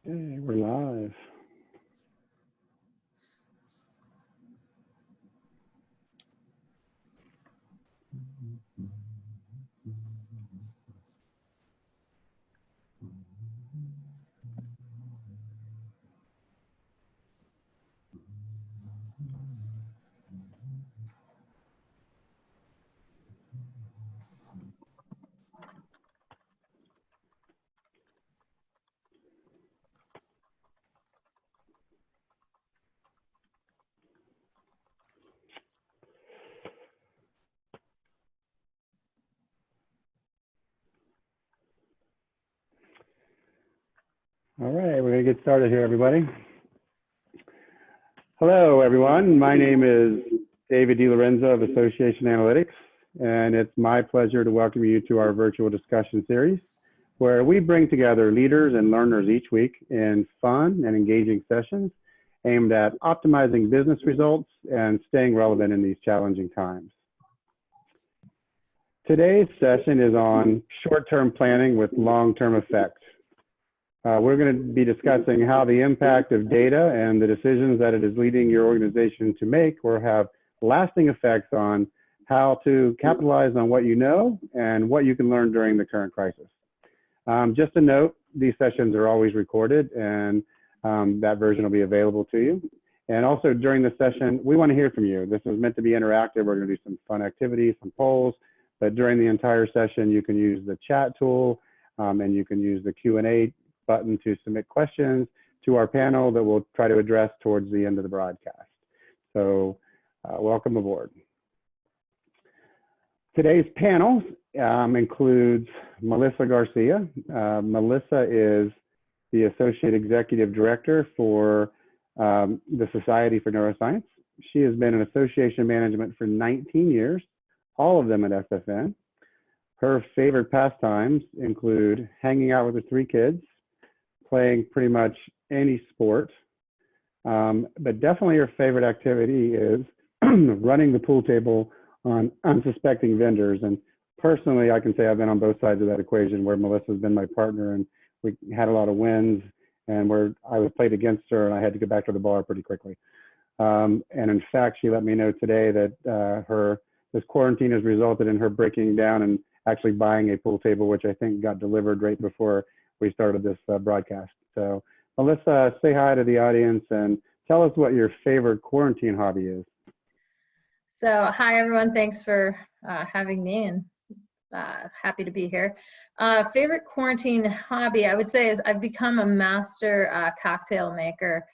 Hey, we're live. All right, we're going to get started here, everybody. Hello, everyone. My name is David DiLorenzo of Association Analytics, and it's my pleasure to welcome you to our virtual discussion series, where we bring together leaders and learners each week in fun and engaging sessions aimed at optimizing business results and staying relevant in these challenging times. Today's session is on short-term planning with long-term effects. We're going to be discussing how the impact of data and the decisions that it is leading your organization to make will have lasting effects on how to capitalize on what you know and what you can learn during the current crisis. Just a note, these sessions are always recorded, and that version will be available to you. And also during the session, we want to hear from you. This is meant to be interactive. We're going to do some fun activities, some polls, but during the entire session, you can use the chat tool and you can use the Q&A button to submit questions to our panel that we'll try to address towards the end of the broadcast. So welcome aboard. Today's panel includes Melissa Garcia. Melissa is the Associate Executive Director for the Society for Neuroscience. She has been in association management for 19 years, all of them at SfN. Her favorite pastimes include hanging out with her 3 kids, playing pretty much any sport, but definitely her favorite activity is running the pool table on unsuspecting vendors. And personally, I can say I've been on both sides of that equation, where Melissa's been my partner and we had a lot of wins, and where I was played against her and I had to get back to the bar pretty quickly. And in fact, she let me know today that this quarantine has resulted in her breaking down and actually buying a pool table, which I think got delivered right before we started this broadcast. So Melissa, say hi to the audience and tell us what your favorite quarantine hobby is. So hi everyone, thanks for having me, and happy to be here. Favorite quarantine hobby, I would say, is I've become a master cocktail maker,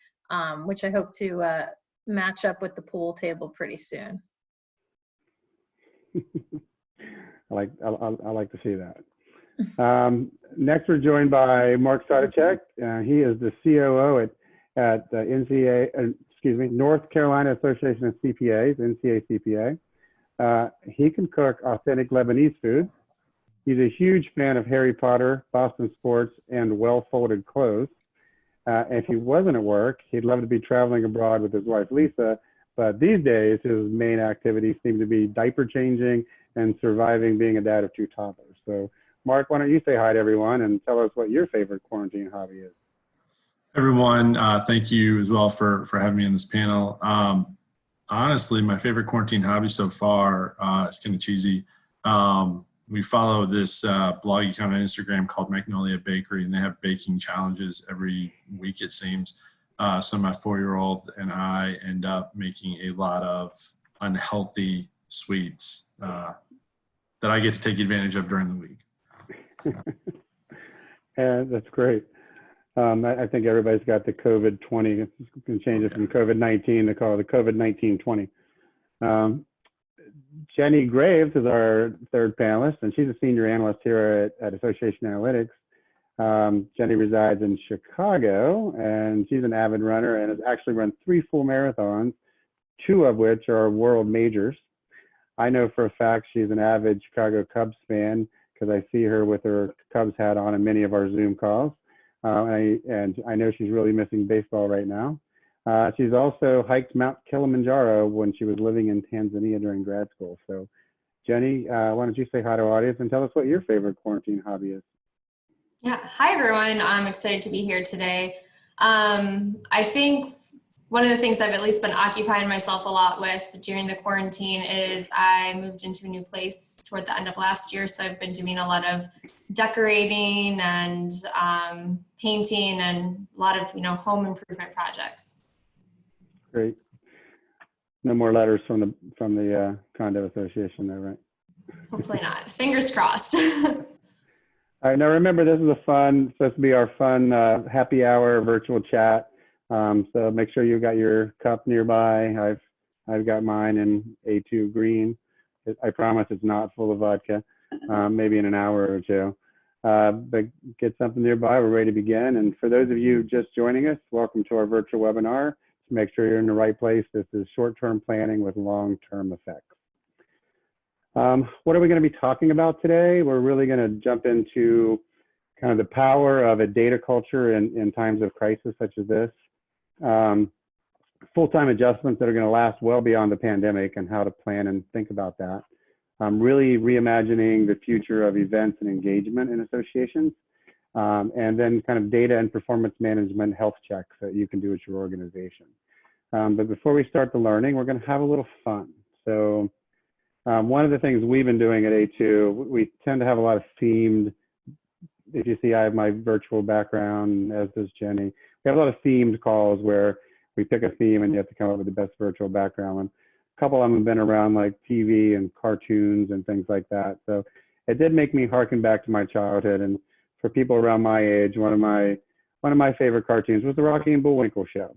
which I hope to match up with the pool table pretty soon. I like to see that. Next, we're joined by Mark Sadacek. He is the COO at North Carolina Association of CPAs, NCACPA. He can cook authentic Lebanese food. He's a huge fan of Harry Potter, Boston sports, and well-folded clothes. If he wasn't at work, he'd love to be traveling abroad with his wife, Lisa. But these days, his main activities seem to be diaper changing and surviving being a dad of 2 toddlers. So Mark, why don't you say hi to everyone and tell us what your favorite quarantine hobby is? Everyone, thank you as well for having me on this panel. Honestly, my favorite quarantine hobby so far is kind of cheesy. We follow this blog account on Instagram called Magnolia Bakery, and they have baking challenges every week, it seems. So my 4-year-old and I end up making a lot of unhealthy sweets that I get to take advantage of during the week. Yeah, that's great. I think everybody's got the COVID-20. You can change it from COVID-19 to call it the COVID-19-20. Jenny Graves is our 3rd panelist, and she's a senior analyst here at Association Analytics. Jenny resides in Chicago, and she's an avid runner and has actually run 3 full marathons, 2 of which are world majors. I know for a fact she's an avid Chicago Cubs fan, because I see her with her Cubs hat on in many of our Zoom calls. And I know she's really missing baseball right now. She's also hiked Mount Kilimanjaro when she was living in Tanzania during grad school. So Jenny, why don't you say hi to our audience and tell us what your favorite quarantine hobby is? Yeah, hi everyone. I'm excited to be here today. I think one of the things I've at least been occupying myself a lot with during the quarantine is I moved into a new place toward the end of last year. So I've been doing a lot of decorating and painting and a lot of, home improvement projects. Great. No more letters from the condo association there, right? Hopefully not. Fingers crossed. All right, now remember, this is supposed to be our fun happy hour virtual chat. So make sure you've got your cup nearby. I've got mine in A2 green. I promise it's not full of vodka, maybe in an hour or two. But get something nearby, we're ready to begin. And for those of you just joining us, welcome to our virtual webinar. To make sure you're in the right place, this is short-term planning with long-term effects. What are we going to be talking about today? We're really going to jump into kind of the power of a data culture in times of crisis such as this. Full-time adjustments that are going to last well beyond the pandemic and how to plan and think about that. Really reimagining the future of events and engagement in associations. And then kind of data and performance management health checks that you can do at your organization. But before we start the learning, we're going to have a little fun. So one of the things we've been doing at A2, we tend to have a lot of themed, if you see I have my virtual background, as does Jenny. We have a lot of themed calls where we pick a theme and you have to come up with the best virtual background. And a couple of them have been around like TV and cartoons and things like that. So it did make me harken back to my childhood. And for people around my age, one of my favorite cartoons was the Rocky and Bullwinkle show.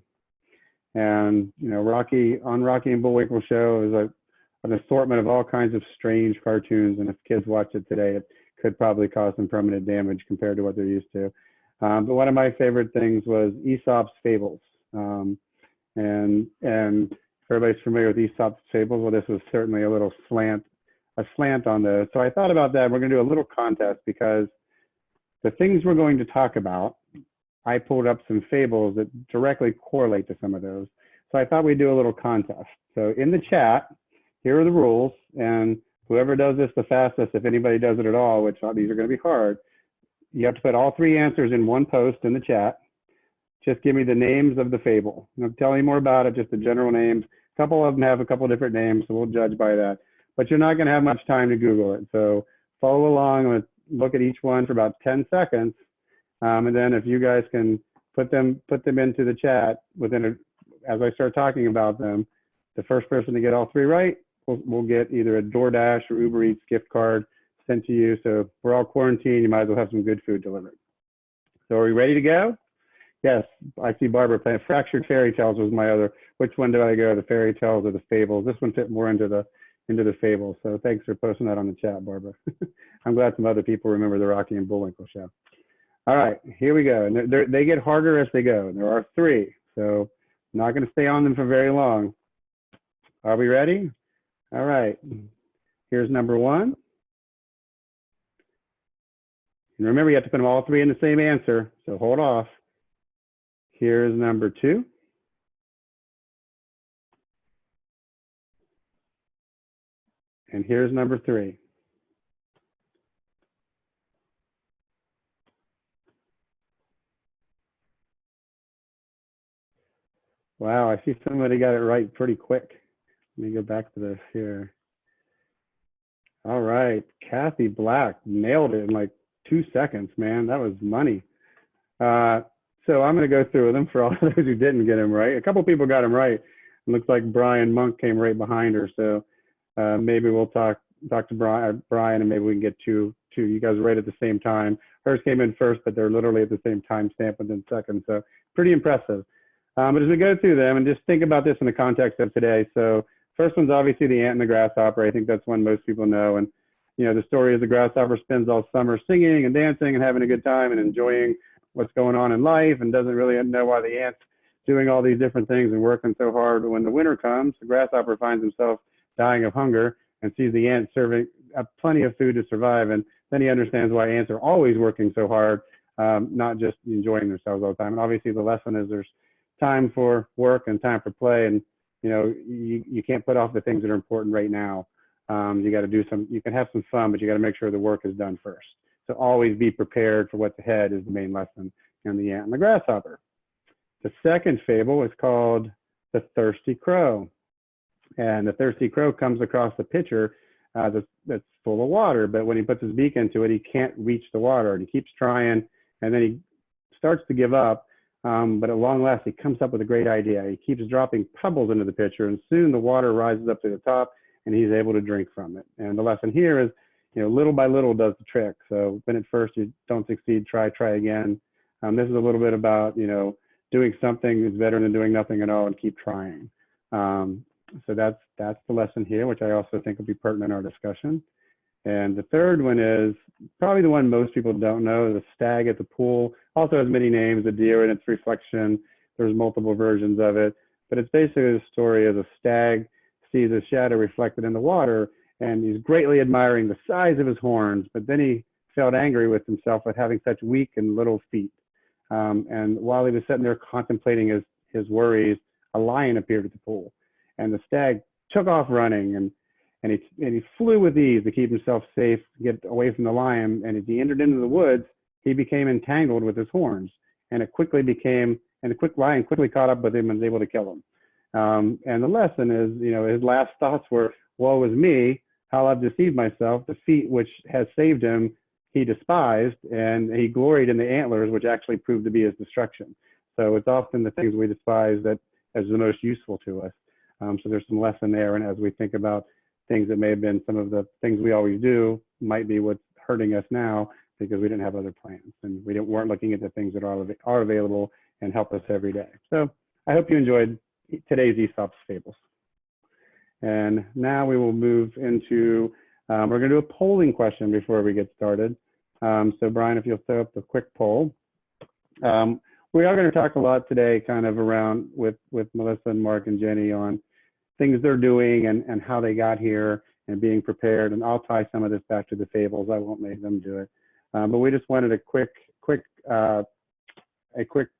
And Rocky and Bullwinkle show is an assortment of all kinds of strange cartoons, and if kids watch it today, it could probably cause some permanent damage compared to what they're used to. But one of my favorite things was Aesop's Fables. And if everybody's familiar with Aesop's Fables, well, this was certainly a slant on those. So I thought about that. We're going to do a little contest because the things we're going to talk about, I pulled up some fables that directly correlate to some of those. So I thought we'd do a little contest. So in the chat, here are the rules, and whoever does this the fastest, if anybody does it at all, which these are going to be hard, you have to put all three answers in one post in the chat. Just give me the names of the fable. I'm not telling you more about it, just the general names. A couple of them have a couple different names, so we'll judge by that. But you're not going to have much time to Google it. So follow along, look at each one for about 10 seconds. And then if you guys can put them into the chat as I start talking about them, the first person to get all three right, we'll get either a DoorDash or Uber Eats gift card sent to you. So we're all quarantined, you might as well have some good food delivered. So are we ready to go? Yes, I see Barbara playing. Fractured Fairy Tales was my other. Which one did I go? The fairy tales or the fables? This one fit more into the fables. So thanks for posting that on the chat, Barbara. I'm glad some other people remember the Rocky and Bullwinkle show. All right, here we go. And they get harder as they go. And there are three, so I'm not going to stay on them for very long. Are we ready? All right, here's number one. And remember, you have to put them all three in the same answer, so hold off. Here's number two. And here's number three. Wow, I see somebody got it right pretty quick. Let me go back to this here. All right, Kathy Black nailed it in like 2 seconds, man. That was money. So I'm going to go through them for all those who didn't get them right. A couple people got them right. It looks like Brian Monk came right behind her. So maybe we'll talk to Brian, and maybe we can get two you guys right at the same time. Hers came in first, but they're literally at the same time stamp within seconds. So pretty impressive. But as we go through them, and just think about this in the context of today. So first one's obviously the ant and the grasshopper. I think that's one most people know. And the story is the grasshopper spends all summer singing and dancing and having a good time and enjoying what's going on in life, and doesn't really know why the ant's doing all these different things and working so hard. But when the winter comes, the grasshopper finds himself dying of hunger and sees the ant serving plenty of food to survive. And then he understands why ants are always working so hard, not just enjoying themselves all the time. And obviously the lesson is there's time for work and time for play. And you can't put off the things that are important right now. You got to do you can have some fun, but you got to make sure the work is done first. So always be prepared for what's ahead is the main lesson in the ant and the grasshopper. The second fable is called The Thirsty Crow. And the thirsty crow comes across the pitcher that's full of water, but when he puts his beak into it, he can't reach the water, and he keeps trying, and then he starts to give up. But at long last, he comes up with a great idea. He keeps dropping pebbles into the pitcher, and soon the water rises up to the top, and he's able to drink from it. And the lesson here is, little by little does the trick. So when at first you don't succeed, try again. This is a little bit about, doing something is better than doing nothing at all, and keep trying. So that's the lesson here, which I also think will be pertinent in our discussion. And the third one is probably the one most people don't know, the stag at the pool. Also has many names, the deer and its reflection. There's multiple versions of it, but it's basically the story of a stag sees a shadow reflected in the water, and he's greatly admiring the size of his horns, but then he felt angry with himself for having such weak and little feet. And while he was sitting there contemplating his worries, a lion appeared at the pool, and the stag took off running, and he flew with ease to keep himself safe, get away from the lion. And as he entered into the woods, he became entangled with his horns, and the lion quickly caught up with him and was able to kill him. And the lesson is, his last thoughts were, woe is me, how I've deceived myself. The feat which has saved him, he despised, and he gloried in the antlers, which actually proved to be his destruction. So it's often the things we despise that is the most useful to us. So there's some lesson there. And as we think about things that may have been some of the things we always do, might be what's hurting us now because we didn't have other plans, and we weren't looking at the things that are available and help us every day. So I hope you enjoyed today's Aesop's Fables. And now we will move into, we're going to do a polling question before we get started. So Brian, if you'll throw up the quick poll. We are going to talk a lot today kind of around with Melissa and Mark and Jenny on things they're doing and how they got here and being prepared. And I'll tie some of this back to the fables. I won't make them do it. But we just wanted a quick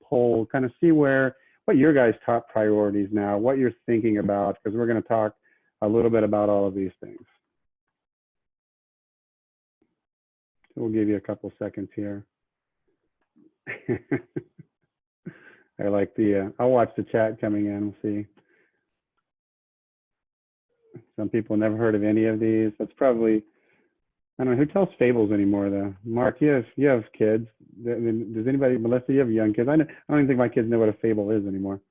poll, kind of see what your guys' top priorities now, what you're thinking about, because we're going to talk a little bit about all of these things. We'll give you a couple seconds here. I like I'll watch the chat coming in, we'll see. Some people never heard of any of these. That's probably, I don't know, who tells fables anymore though? Mark, you have kids. Does anybody, Melissa, you have young kids? I don't even think my kids know what a fable is anymore.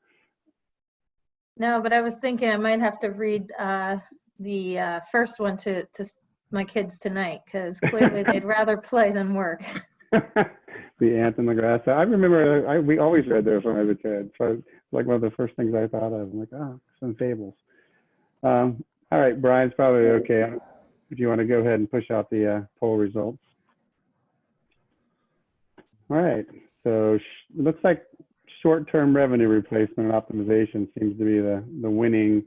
No, but I was thinking I might have to read the first one to my kids tonight, because clearly they'd rather play than work. The ant and the grass. I remember we always read those when I was a kid. So it's like one of the first things I thought of. I'm like, some fables. All right, Brian's probably okay. If you want to go ahead and push out the poll results. All right, so it looks like short-term revenue replacement and optimization seems to be the winning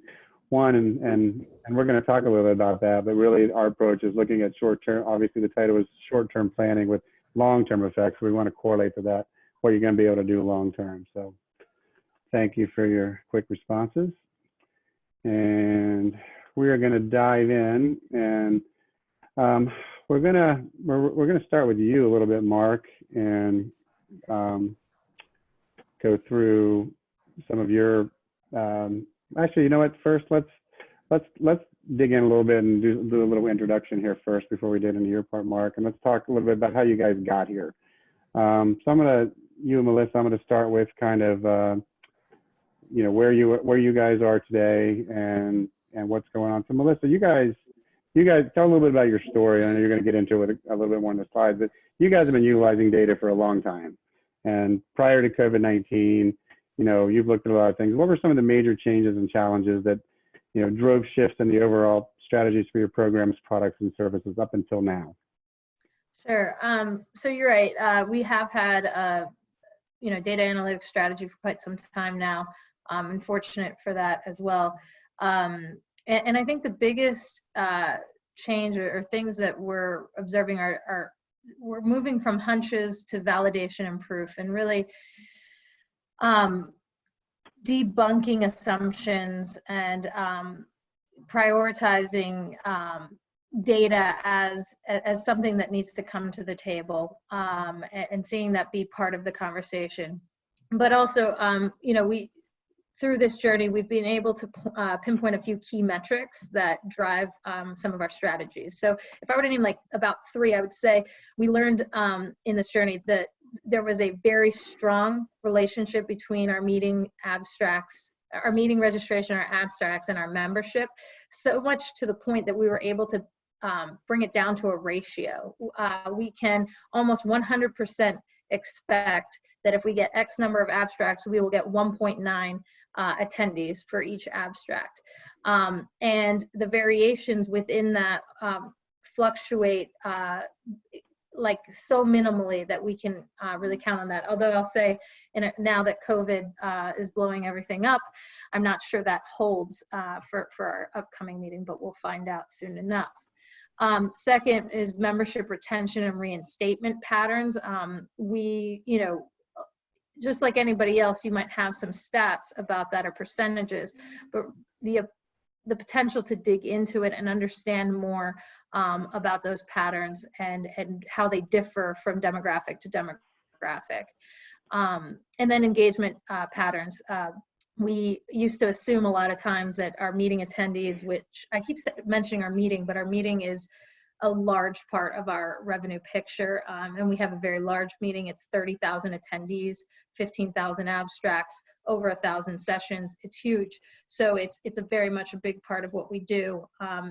one, and we're going to talk a little bit about that, but really our approach is looking at short-term. Obviously the title is short-term planning with long-term effects. We want to correlate to that, what you're going to be able to do long-term. So thank you for your quick responses. And we are going to dive in, and we're going to start with you a little bit, Mark, and go through some of your, actually, you know what, first let's dig in a little bit and do a little introduction here first before we get into your part, Mark, and let's talk a little bit about how you guys got here. So I'm gonna, you and Melissa, I'm gonna start with kind of, where you guys are today and what's going on. So Melissa, you guys tell a little bit about your story. I know you're gonna get into it a little bit more in the slides, but you guys have been utilizing data for a long time. And prior to COVID-19, you've looked at a lot of things. What were some of the major changes and challenges that, drove shifts in the overall strategies for your programs, products, and services up until now? Sure. So you're right. We have had data analytics strategy for quite some time now. I'm fortunate for that as well. And I think the biggest change or things that we're observing are we're moving from hunches to validation and proof, and really debunking assumptions and prioritizing data as something that needs to come to the table, and seeing that be part of the conversation. But also, you know, through this journey, we've been able to pinpoint a few key metrics that drive some of our strategies. So if I were to name like about 3, I would say we learned in this journey that there was a very strong relationship between our meeting abstracts, our meeting registration, our abstracts, and our membership, so much to the point that we were able to bring it down to a ratio. We can almost 100% expect that if we get X number of abstracts, we will get 1.9 attendees for each abstract. And the variations within that fluctuate like so minimally that we can really count on that. Although I'll say, now that COVID is blowing everything up, I'm not sure that holds for our upcoming meeting, but we'll find out soon enough. Second is membership retention and reinstatement patterns. We, you know, just like anybody else, you might have some stats about that or percentages, but the potential to dig into it and understand more about those patterns and how they differ from demographic to demographic. And then engagement patterns. We used to assume a lot of times that our meeting attendees, which I keep mentioning our meeting, but our meeting is a large part of our revenue picture. And we have a very large meeting. It's 30,000 attendees, 15,000 abstracts, over 1,000 sessions. It's huge. So it's a very much a big part of what we do.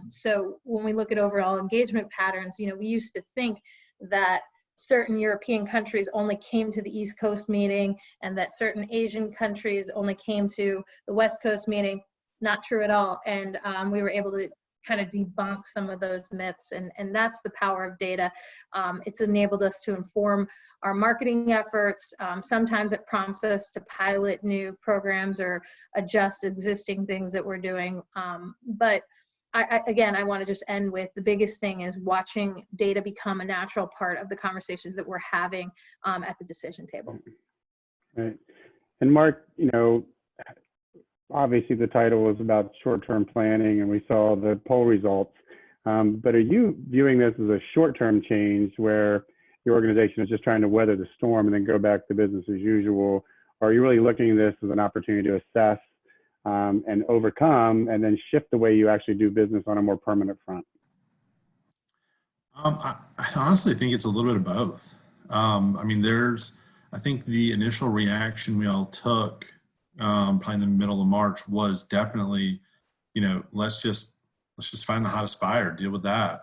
So when we look at overall engagement patterns, you know, we used to think that certain European countries only came to the East Coast meeting and that certain Asian countries only came to the West Coast meeting. Not true at all. And we were able to kind of debunk some of those myths, and that's the power of data. It's enabled us to inform our marketing efforts. Sometimes it prompts us to pilot new programs or adjust existing things that we're doing. But again, I want to just end with the biggest thing is watching data become a natural part of the conversations that we're having at the decision table. Right. And Mark, you know, obviously the title was about short-term planning and we saw the poll results, but are you viewing this as a short-term change where your organization is just trying to weather the storm and then go back to business as usual? Or are you really looking at this as an opportunity to assess and overcome and then shift the way you actually do business on a more permanent front? I honestly think it's a little bit of both. I mean, I think the initial reaction we all took probably in the middle of March was definitely, you know, let's just find the hottest fire, deal with that.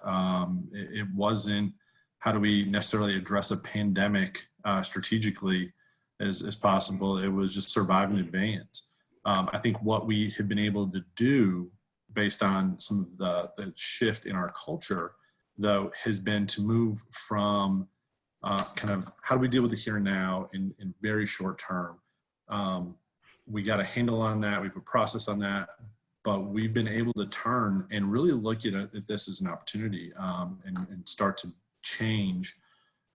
It wasn't how do we necessarily address a pandemic strategically as possible. It was just survive in advance. I think what we have been able to do based on some of the shift in our culture, though, has been to move from kind of how do we deal with the here and now in very short term. We got a handle on that. We have a process on that, but we've been able to turn and really look at this as an opportunity and start to change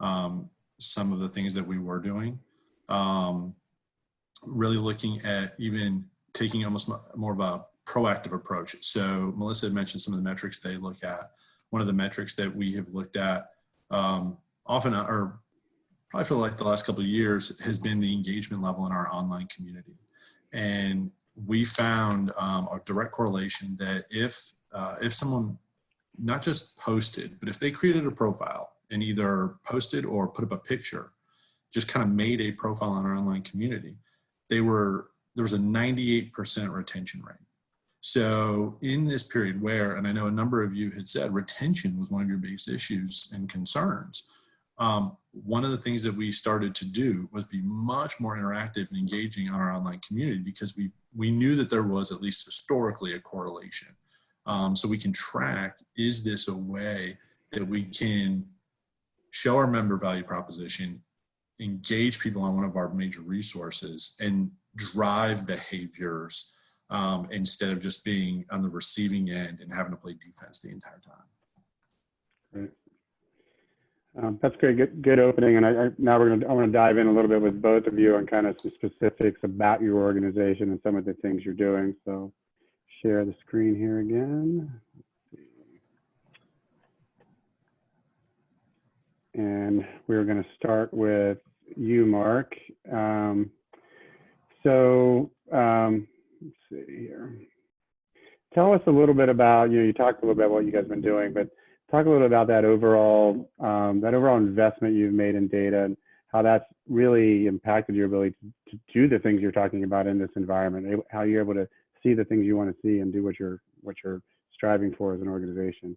some of the things that we were doing. Really looking at even taking almost more of a proactive approach. So Melissa had mentioned some of the metrics they look at. One of the metrics that we have looked at often, or probably for like the last couple of years, has been the engagement level in our online community. And we found a direct correlation that if someone not just posted, but if they created a profile and either posted or put up a picture, just kind of made a profile on our online community, there was a 98% retention rate. So in this period where, and I know a number of you had said retention was one of your biggest issues and concerns, one of the things that we started to do was be much more interactive and engaging on our online community because we knew that there was at least historically a correlation. So we can track, is this a way that we can show our member value proposition, engage people on one of our major resources, and drive behaviors instead of just being on the receiving end and having to play defense the entire time. Great. That's great. Good opening. And I want to dive in a little bit with both of you on kind of some specifics about your organization and some of the things you're doing. So share the screen here again. And we're going to start with you, Mark. Let's see here. Tell us a little bit about, you talked a little bit about what you guys have been doing, but talk a little about that overall investment you've made in data and how that's really impacted your ability to do the things you're talking about in this environment, how you're able to see the things you want to see and do what you're striving for as an organization.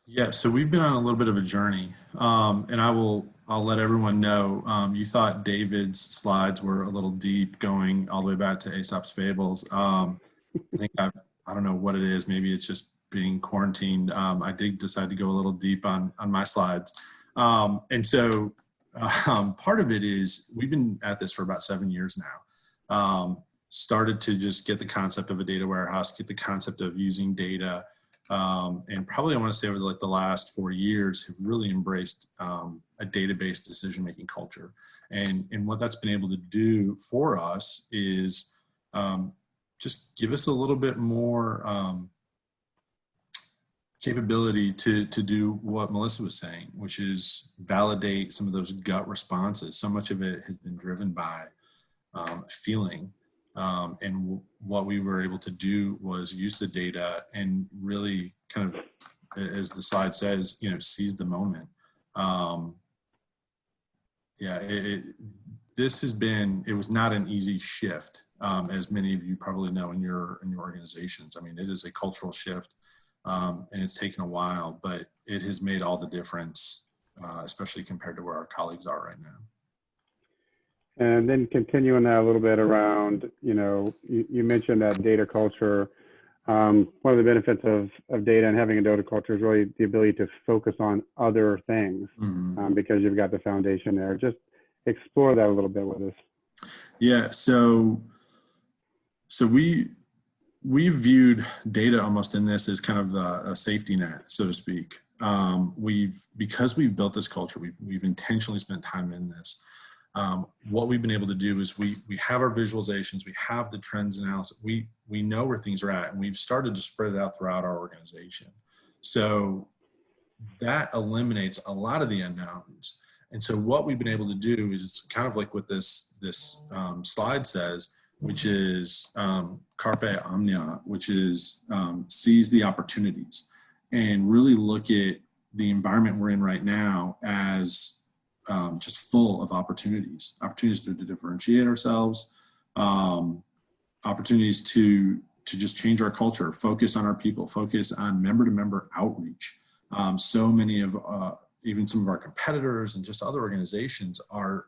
Yeah, so we've been on a little bit of a journey, and I'll let everyone know. You thought David's slides were a little deep, going all the way back to Aesop's Fables. I think I don't know what it is. Maybe it's just being quarantined. I did decide to go a little deep on my slides, and so part of it is we've been at this for about 7 years now. Started to just get the concept of a data warehouse, get the concept of using data. And probably I want to say over the last 4 years have really embraced a database decision-making culture. And what that's been able to do for us is just give us a little bit more capability to do what Melissa was saying, which is validate some of those gut responses. So much of it has been driven by feeling. And what we were able to do was use the data and really kind of, as the slide says, seize the moment. It was not an easy shift, as many of you probably know in your organizations. I mean, it is a cultural shift, and it's taken a while, but it has made all the difference, especially compared to where our colleagues are right now. And then continuing that a little bit around, you mentioned that data culture. One of the benefits of data and having a data culture is really the ability to focus on other things, because you've got the foundation there. Just explore that a little bit with us. Yeah, so we viewed data almost in this as kind of a safety net, so to speak. Because we've built this culture, we've intentionally spent time in this. What we've been able to do is we have our visualizations, we have the trends analysis, we know where things are at, and we've started to spread it out throughout our organization. So that eliminates a lot of the unknowns. And so what we've been able to do is kind of like what this slide says, which is carpe omnia, which is seize the opportunities, and really look at the environment we're in right now as just full of opportunities to differentiate ourselves, opportunities to just change our culture, focus on our people, focus on member-to-member outreach. So many of, even some of our competitors and just other organizations are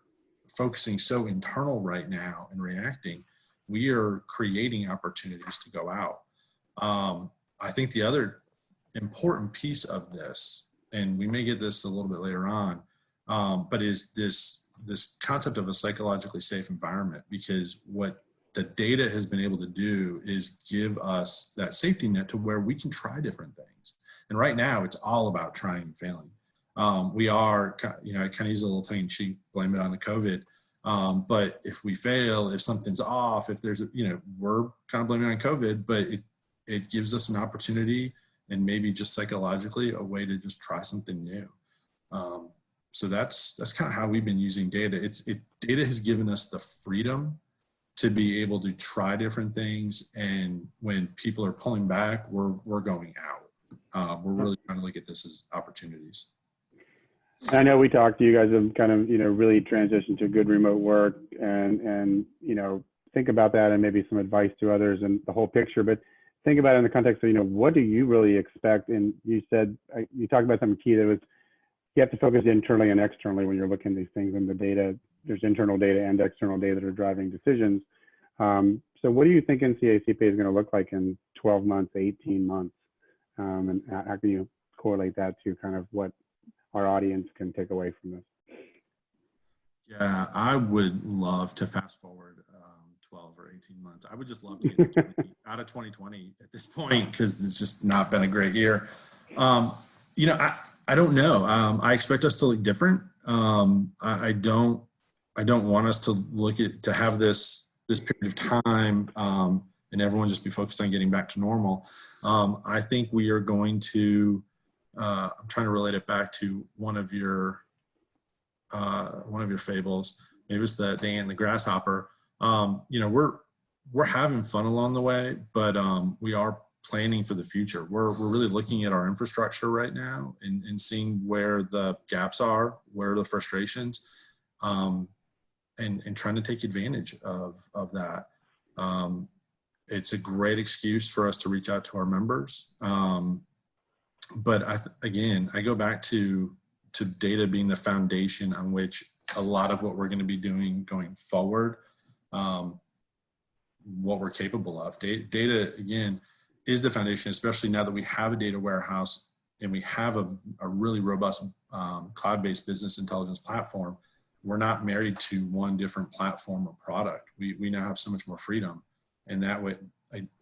focusing so internal right now and reacting. We are creating opportunities to go out. I think the other important piece of this, and we may get this a little bit later on, but is this concept of a psychologically safe environment, because what the data has been able to do is give us that safety net to where we can try different things. And right now it's all about trying and failing. We are, I kind of use a little tongue in cheek, blame it on the COVID. But if we fail, if something's off, if there's, we're kind of blaming it on COVID, but it gives us an opportunity and maybe just psychologically a way to just try something new. So that's kind of how we've been using data. Data has given us the freedom to be able to try different things, and when people are pulling back, we're going out. We're really trying to look at this as opportunities. I know we talked to you guys have kind of really transitioned to good remote work, and think about that and maybe some advice to others and the whole picture. But think about it in the context of what do you really expect? And you said you talked about something key that was, you have to focus internally and externally when you're looking at these things, and the data, there's internal data and external data that are driving decisions. So what do you think NCACPA is going to look like in 12 months, 18 months? And how can you correlate that to kind of what our audience can take away from this? Yeah, I would love to fast forward 12 or 18 months. I would just love to get out of 2020 at this point, because it's just not been a great year. I don't know. I expect us to look different. I don't want us to have this period of time and everyone just be focused on getting back to normal. I think we are going to I'm trying to relate it back to one of your fables. Maybe it was the ant and the grasshopper. You know, we're having fun along the way, but we are planning for the future. We're really looking at our infrastructure right now and seeing where the gaps are, where are the frustrations, and trying to take advantage of that. It's a great excuse for us to reach out to our members. But again, I go back to data being the foundation on which a lot of what we're going to be doing going forward, what we're capable of. Data, again, is the foundation, especially now that we have a data warehouse and we have a really robust cloud-based business intelligence platform. We're not married to one different platform or product. We now have so much more freedom, and that way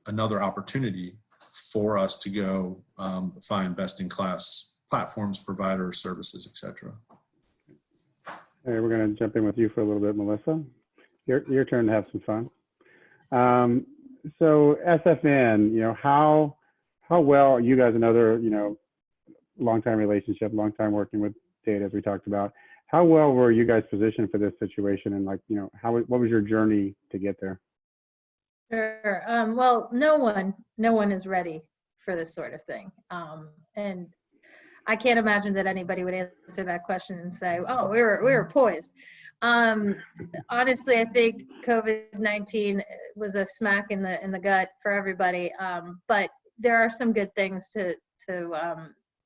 another opportunity for us to go find best-in-class platforms, providers, services, etc. Hey, we're going to jump in with you for a little bit, Melissa. Your turn to have some fun. So SfN, you know, how well, you guys, another, you know, long-time relationship, long time working with data, as we talked about. How well were you guys positioned for this situation, and, like, you know, what was your journey to get there? Sure. Well, no one is ready for this sort of thing. And I can't imagine that anybody would answer that question and say, "Oh, we were poised." Honestly, I think COVID-19 was a smack in the gut for everybody. But there are some good things to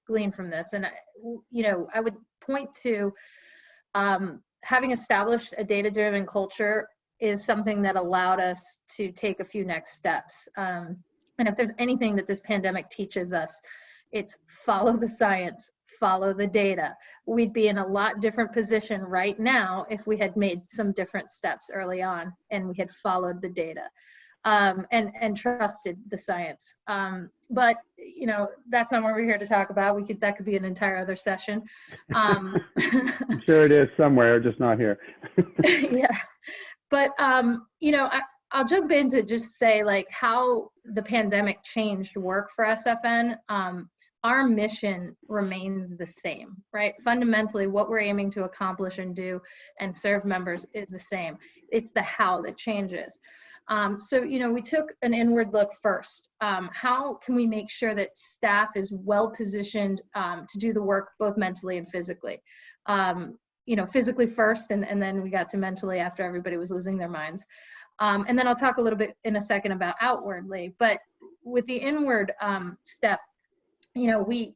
glean from this, and you know, I would point to having established a data-driven culture is something that allowed us to take a few next steps. And if there's anything that this pandemic teaches us, it's follow the science, follow the data. We'd be in a lot different position right now if we had made some different steps early on and we had followed the data and trusted the science. But you know, that's not what we're here to talk about. That could be an entire other session. I'm sure it is somewhere, just not here. Yeah. But, you know, I'll jump in to just say, like, how the pandemic changed work for SfN. Our mission remains the same, right? Fundamentally, what we're aiming to accomplish and do and serve members is the same. It's the how that changes. So, you know, we took an inward look first. How can we make sure that staff is well positioned to do the work both mentally and physically? You know, physically first, and then we got to mentally after everybody was losing their minds. And then I'll talk a little bit in a second about outwardly, but with the inward step, you know, we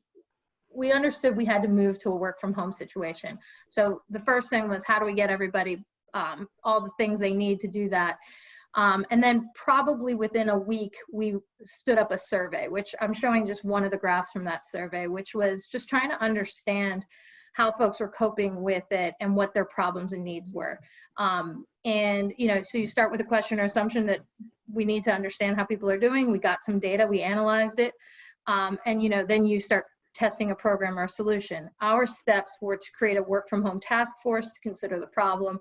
understood we had to move to a work from home situation. So the first thing was, how do we get everybody all the things they need to do that? And then probably within a week, we stood up a survey, which I'm showing just one of the graphs from that survey, which was just trying to understand how folks were coping with it and what their problems and needs were. And, you know, so you start with a question or assumption that we need to understand how people are doing. We got some data, we analyzed it. And, you know, then you start testing a program or a solution. Our steps were to create a work from home task force to consider the problem.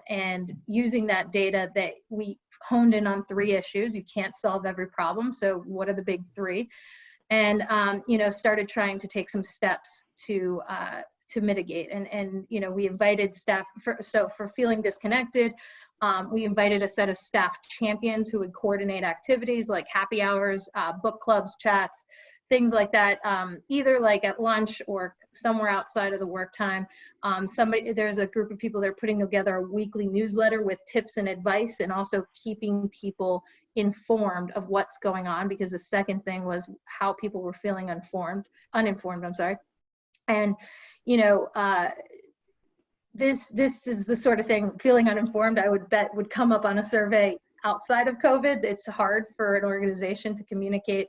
And using that data, that we honed in on 3 issues. You can't solve every problem. So what are the big 3? And, you know, started trying to take some steps to mitigate. And, you know, we invited staff, for feeling disconnected, we invited a set of staff champions who would coordinate activities like happy hours, book clubs, chats, things like that, either like at lunch or somewhere outside of the work time. There's a group of people that are putting together a weekly newsletter with tips and advice, and also keeping people informed of what's going on, because the second thing was how people were feeling uninformed, I'm sorry. And, you know, this is the sort of thing, feeling uninformed, I would bet would come up on a survey outside of COVID. It's hard for an organization to communicate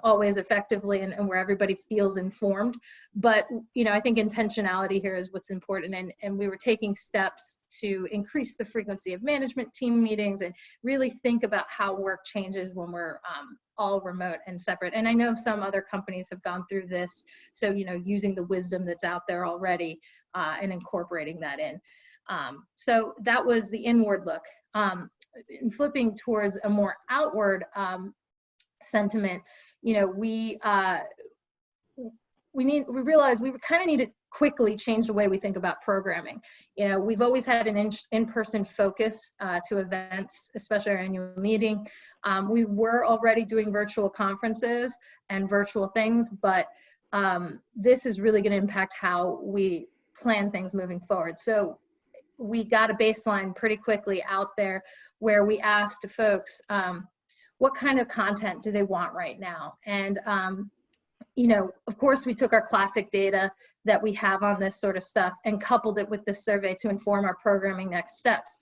always effectively and where everybody feels informed. But, you know, I think intentionality here is what's important. And we were taking steps to increase the frequency of management team meetings and really think about how work changes when we're all remote and separate. And I know some other companies have gone through this. So, you know, using the wisdom that's out there already and incorporating that in. So that was the inward look. And flipping towards a more outward sentiment, you know, we realized we kind of need to quickly change the way we think about programming. We've always had an in-person focus to events, especially our annual meeting. We were already doing virtual conferences and virtual things, but this is really going to impact how we plan things moving forward. So we got a baseline pretty quickly out there where we asked folks, what kind of content do they want right now? And of course, we took our classic data that we have on this sort of stuff and coupled it with this survey to inform our programming next steps.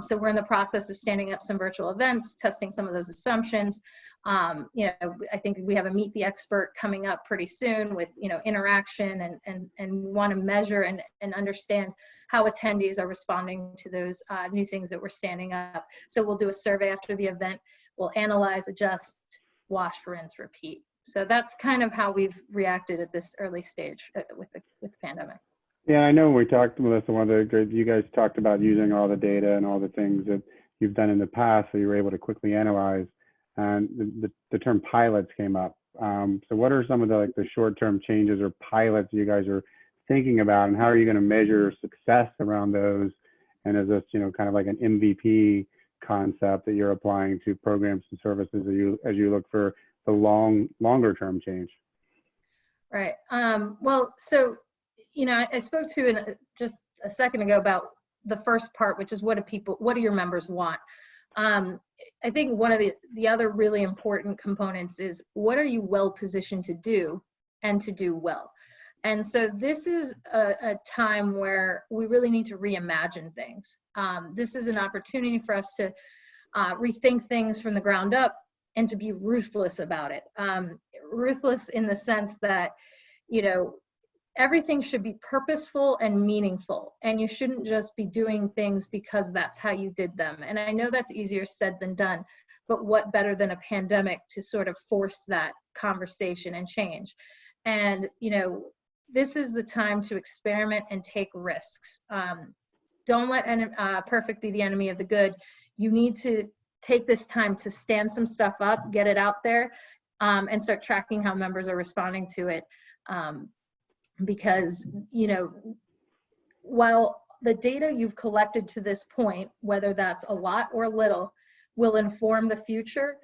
So we're in the process of standing up some virtual events, testing some of those assumptions. I think we have a Meet the Expert coming up pretty soon with, interaction and want to measure and understand how attendees are responding to those new things that we're standing up. So we'll do a survey after the event. We'll analyze, adjust, wash, rinse, repeat. So that's kind of how we've reacted at this early stage with the pandemic. Yeah, I know when we talked, Melissa, you guys talked about using all the data and all the things that you've done in the past, so you were able to quickly analyze, and the term pilots came up. So what are some of the short-term changes or pilots you guys are thinking about, and how are you going to measure success around those? And is this, kind of like an MVP concept that you're applying to programs and services as you look for the longer term change? Right. Well, so, I spoke to just a second ago about the first part, which is what do your members want? I think one of the other really important components is what are you well positioned to do and to do well? And so this is a time where we really need to reimagine things. This is an opportunity for us to rethink things from the ground up and to be ruthless about it. Ruthless in the sense that, everything should be purposeful and meaningful, and you shouldn't just be doing things because that's how you did them. And I know that's easier said than done, but what better than a pandemic to sort of force that conversation and change? And, this is the time to experiment and take risks. Don't let perfect be the enemy of the good. You need to take this time to stand some stuff up, get it out there, and start tracking how members are responding to it. Because, while the data you've collected to this point, whether that's a lot or little, will inform the future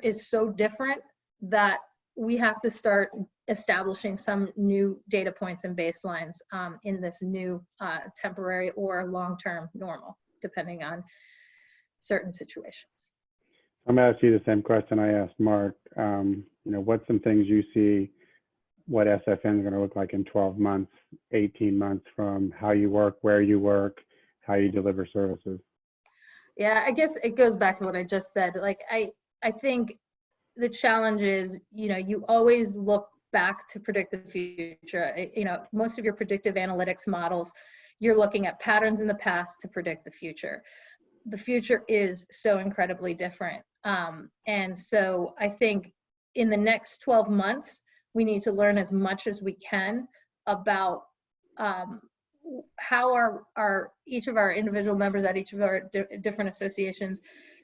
is so different that we have to start establishing some new data points and baselines in this new temporary or long-term normal, depending on certain situations. I'm going to ask you the same question I asked Mark. What's some things you see what SfN is going to look like in 12 months, 18 months from how you work, where you work, how you deliver services? Yeah, I guess it goes back to what I just said. I think the challenge is, you always look back to predict the future. Most of your predictive analytics models, you're looking at patterns in the past to predict the future. The future is so incredibly different. And so I think in the next 12 months, we need to learn as much as we can about how each of our individual members at each of our different associations,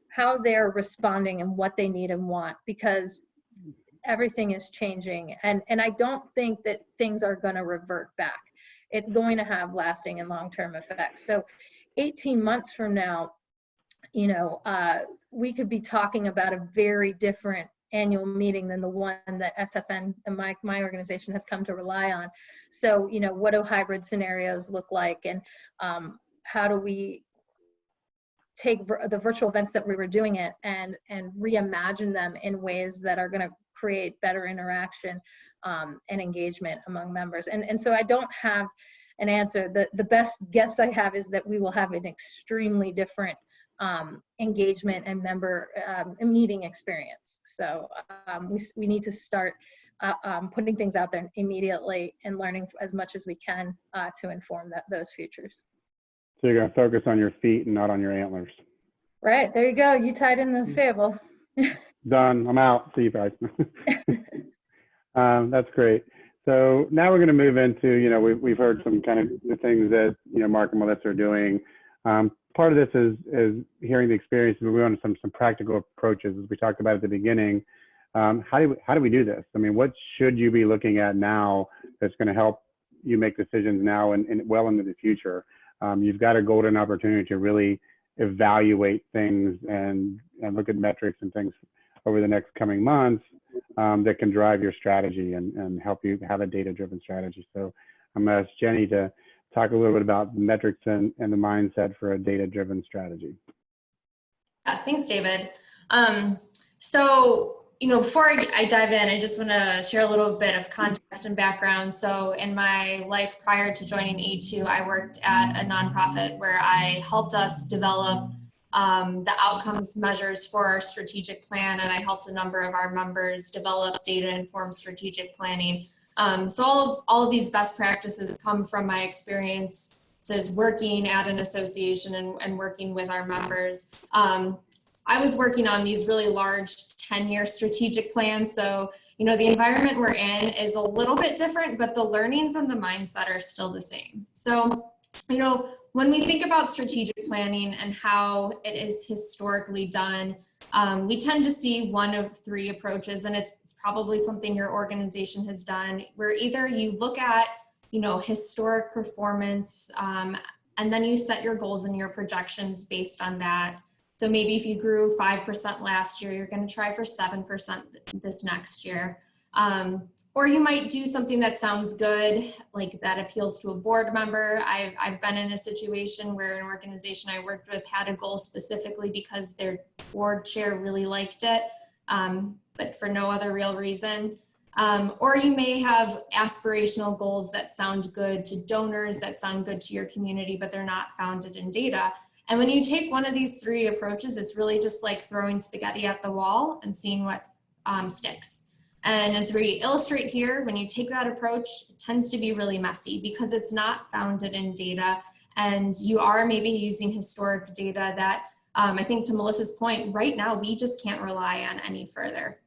how they're responding and what they need and want, because everything is changing. And I don't think that things are going to revert back. It's going to have lasting and long-term effects. So 18 months from now, we could be talking about a very different annual meeting than the one that SfN and my organization has come to rely on. So, what do hybrid scenarios look like, and how do we take the virtual events that we were doing it and reimagine them in ways that are going to create better interaction and engagement among members. And so I don't have an answer. The best guess I have is that we will have an extremely different engagement and member meeting experience. So we need to start putting things out there immediately and learning as much as we can to inform those futures. So you're going to focus on your feet and not on your antlers. Right, there you go. You tied in the fable. Done. I'm out. See you guys. That's great. So now we're going to move into, we've heard some kind of the things that, Mark and Melissa are doing. Part of this is hearing the experience, but we want some practical approaches, as we talked about at the beginning. how do we do this? I mean, what should you be looking at now that's going to help you make decisions now and well into the future? You've got a golden opportunity to really evaluate things and look at metrics and things over the next coming months that can drive your strategy and help you have a data-driven strategy. So I'm going to ask Jenny to talk a little bit about metrics and the mindset for a data-driven strategy. Yeah, thanks, David. So, before I dive in, I just want to share a little bit of context and background. So in my life prior to joining A2, I worked at a nonprofit where I helped us develop the outcomes measures for our strategic plan, and I helped a number of our members develop data-informed strategic planning. So all of these best practices come from my experiences working at an association and working with our members. I was working on these really large 10-year strategic plans. So, the environment we're in is a little bit different, but the learnings and the mindset are still the same. So, when we think about strategic planning and how it is historically done, we tend to see one of three approaches, and it's probably something your organization has done, where either you look at, historic performance, and then you set your goals and your projections based on that. So maybe if you grew 5% last year, you're going to try for 7% this next year. Or you might do something that sounds good, like that appeals to a board member. I've been in a situation where an organization I worked with had a goal specifically because their board chair really liked it, but for no other real reason. Or you may have aspirational goals that sound good to donors, that sound good to your community, but they're not founded in data. And when you take one of these three approaches, it's really just like throwing spaghetti at the wall and seeing what sticks. And as we illustrate here, when you take that approach, it tends to be really messy because it's not founded in data, and you are maybe using historic data that I think, to Melissa's point, right now we just can't rely on any further.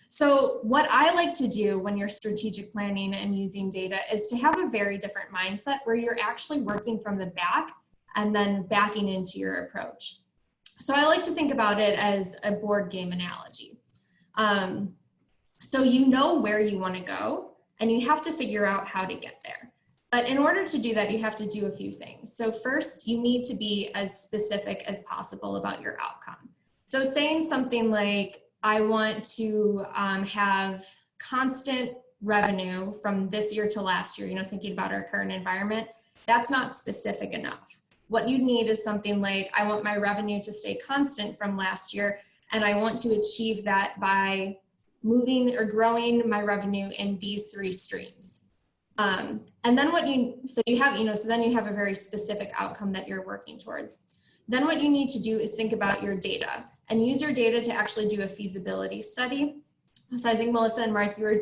So what I like to do when you're strategic planning and using data is to have a very different mindset where you're actually working from the back and then backing into your approach. So I like to think about it as a board game analogy. So you know where you want to go, and you have to figure out how to get there. But in order to do that, you have to do a few things. So first, you need to be as specific as possible about your outcome. So saying something like, I want to have constant revenue from this year to last year, thinking about our current environment, that's not specific enough. What you need is something like, I want my revenue to stay constant from last year, and I want to achieve that by moving or growing my revenue in these three streams. And then so then you have a very specific outcome that you're working towards. Then what you need to do is think about your data and use your data to actually do a feasibility study. So I think Melissa and Mark, you were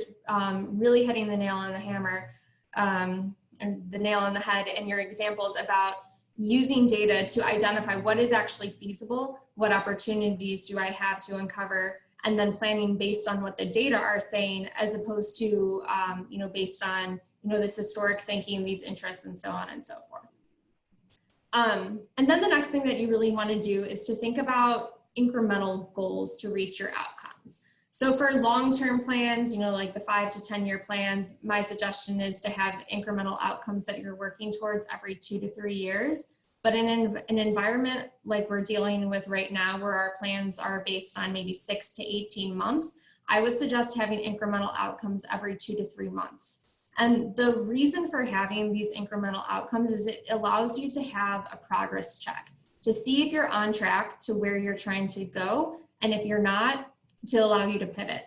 really hitting the nail on the hammer and the nail on the head in your examples about using data to identify what is actually feasible, what opportunities do I have to uncover, and then planning based on what the data are saying, as opposed to, based on, this historic thinking, these interests, and so on and so forth. And then the next thing that you really want to do is to think about incremental goals to reach your outcomes. So for long-term plans, like the 5 to 10-year plans, my suggestion is to have incremental outcomes that you're working towards every 2 to 3 years. But in an environment like we're dealing with right now, where our plans are based on maybe 6 to 18 months, I would suggest having incremental outcomes every 2 to 3 months. And the reason for having these incremental outcomes is it allows you to have a progress check to see if you're on track to where you're trying to go, and if you're not, to allow you to pivot.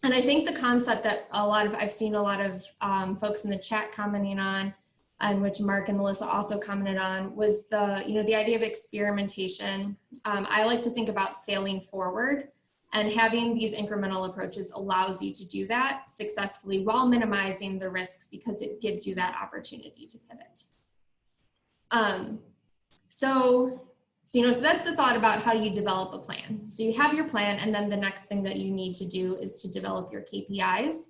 And I think the concept that I've seen a lot of folks in the chat commenting on, and which Mark and Melissa also commented on, was the idea of experimentation. I like to think about failing forward, and having these incremental approaches allows you to do that successfully while minimizing the risks, because it gives you that opportunity to pivot. So that's the thought about how you develop a plan. So you have your plan, and then the next thing that you need to do is to develop your KPIs.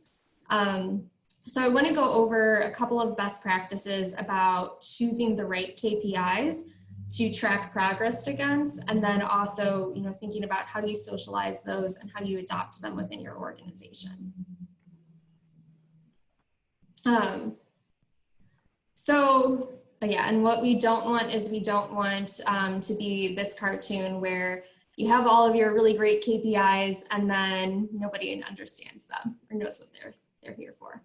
So I want to go over a couple of best practices about choosing the right KPIs to track progress against, and then also, thinking about how you socialize those and how you adopt them within your organization. So yeah, and what we don't want is we don't want to be this cartoon where you have all of your really great KPIs and then nobody understands them or knows what they're here for.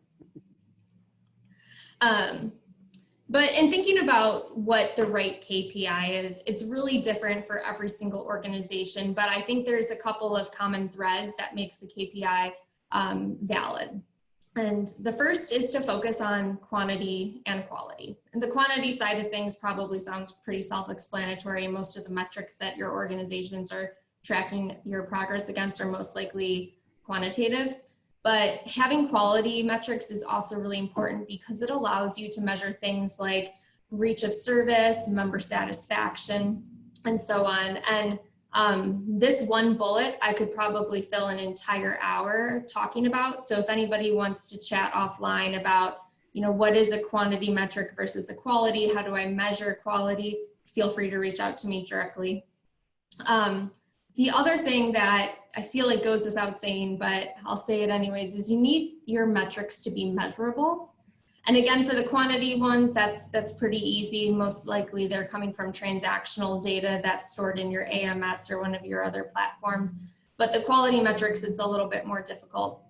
But in thinking about what the right KPI is, it's really different for every single organization, but I think there's a couple of common threads that makes the KPI valid. And the first is to focus on quantity and quality. And the quantity side of things probably sounds pretty self-explanatory. Most of the metrics that your organizations are tracking your progress against are most likely quantitative. But having quality metrics is also really important because it allows you to measure things like reach of service, member satisfaction, and so on. And this one bullet, I could probably fill an entire hour talking about. So if anybody wants to chat offline about, what is a quantity metric versus a quality, how do I measure quality, feel free to reach out to me directly. The other thing that I feel like goes without saying, but I'll say it anyways, is you need your metrics to be measurable. And again, for the quantity ones, that's pretty easy. Most likely they're coming from transactional data that's stored in your AMS or one of your other platforms. But the quality metrics, it's a little bit more difficult.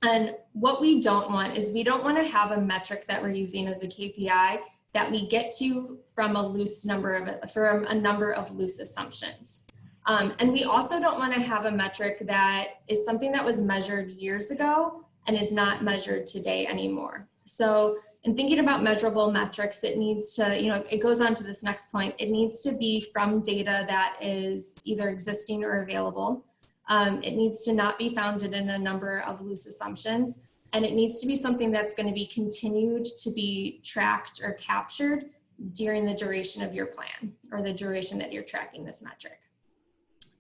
And what we don't want is we don't want to have a metric that we're using as a KPI that we get to from a number of loose assumptions. And we also don't want to have a metric that is something that was measured years ago and is not measured today anymore. So in thinking about measurable metrics, it needs to, it goes on to this next point. It needs to be from data that is either existing or available. It needs to not be founded in a number of loose assumptions. And it needs to be something that's going to be continued to be tracked or captured during the duration of your plan or the duration that you're tracking this metric.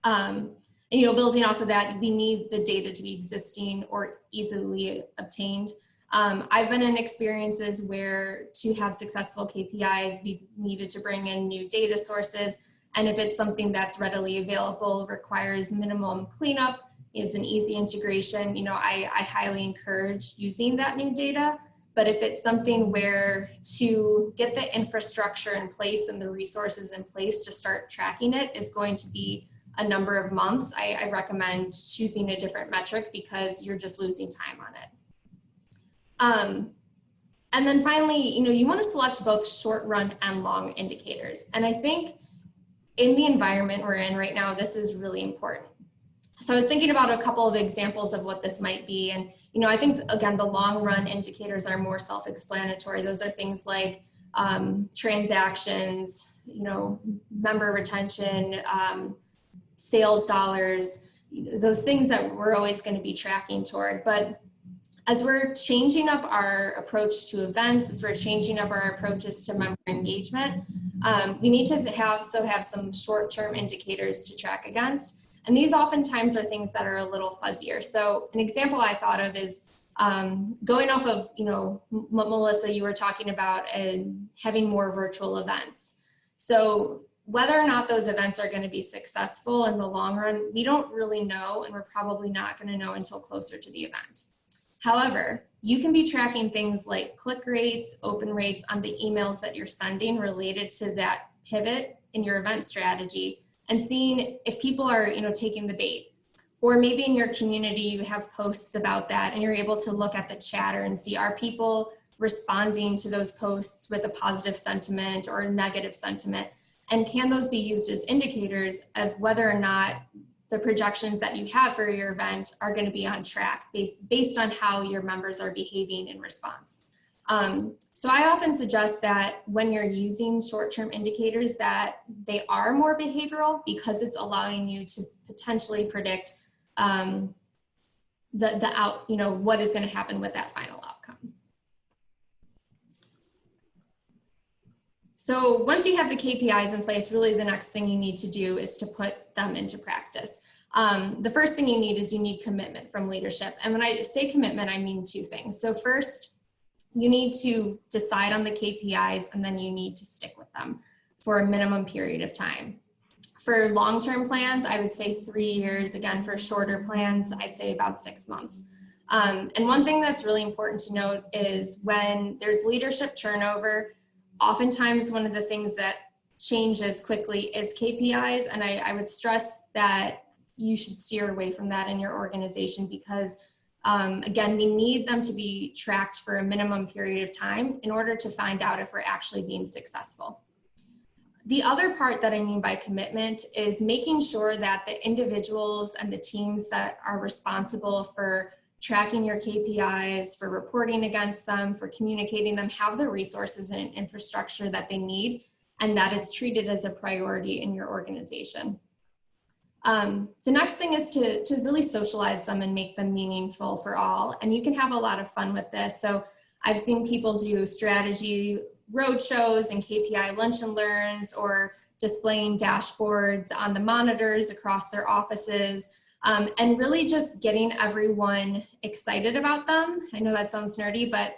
And building off of that, we need the data to be existing or easily obtained. I've been in experiences where to have successful KPIs, we've needed to bring in new data sources. And if it's something that's readily available, requires minimum cleanup, is an easy integration, I highly encourage using that new data. But if it's something where to get the infrastructure in place and the resources in place to start tracking it is going to be a number of months, I recommend choosing a different metric because you're just losing time on it. And then finally, you want to select both short run and long indicators. And I think in the environment we're in right now, this is really important. So I was thinking about a couple of examples of what this might be. And, I think, again, the long run indicators are more self-explanatory. Those are things like transactions, member retention, sales dollars, those things that we're always going to be tracking toward. But as we're changing up our approach to events, as we're changing up our approaches to member engagement, we need to also have some short-term indicators to track against. And these oftentimes are things that are a little fuzzier. So an example I thought of is going off of, what Melissa, you were talking about, and having more virtual events. So whether or not those events are going to be successful in the long run, we don't really know, and we're probably not going to know until closer to the event. However, you can be tracking things like click rates, open rates on the emails that you're sending related to that pivot in your event strategy and seeing if people are, taking the bait. Or maybe in your community, you have posts about that and you're able to look at the chatter and see, are people responding to those posts with a positive sentiment or a negative sentiment? And can those be used as indicators of whether or not the projections that you have for your event are going to be on track based on how your members are behaving in response? So I often suggest that when you're using short-term indicators that they are more behavioral because it's allowing you to potentially predict what is going to happen with that final outcome. So once you have the KPIs in place, really the next thing you need to do is to put them into practice. The first thing you need is you need commitment from leadership. And when I say commitment, I mean two things. So first, you need to decide on the KPIs and then you need to stick with them. for a minimum period of time. For long-term plans, I would say 3 years. Again, for shorter plans, I'd say about 6 months. And one thing that's really important to note is when there's leadership turnover, oftentimes one of the things that changes quickly is KPIs. And I would stress that you should steer away from that in your organization because, again, we need them to be tracked for a minimum period of time in order to find out if we're actually being successful. The other part that I mean by commitment is making sure that the individuals and the teams that are responsible for tracking your KPIs, for reporting against them, for communicating them, have the resources and infrastructure that they need, and that it's treated as a priority in your organization. The next thing is to really socialize them and make them meaningful for all. And you can have a lot of fun with this. So I've seen people do strategy roadshows and KPI lunch and learns, or displaying dashboards on the monitors across their offices, and really just getting everyone excited about them. I know that sounds nerdy, but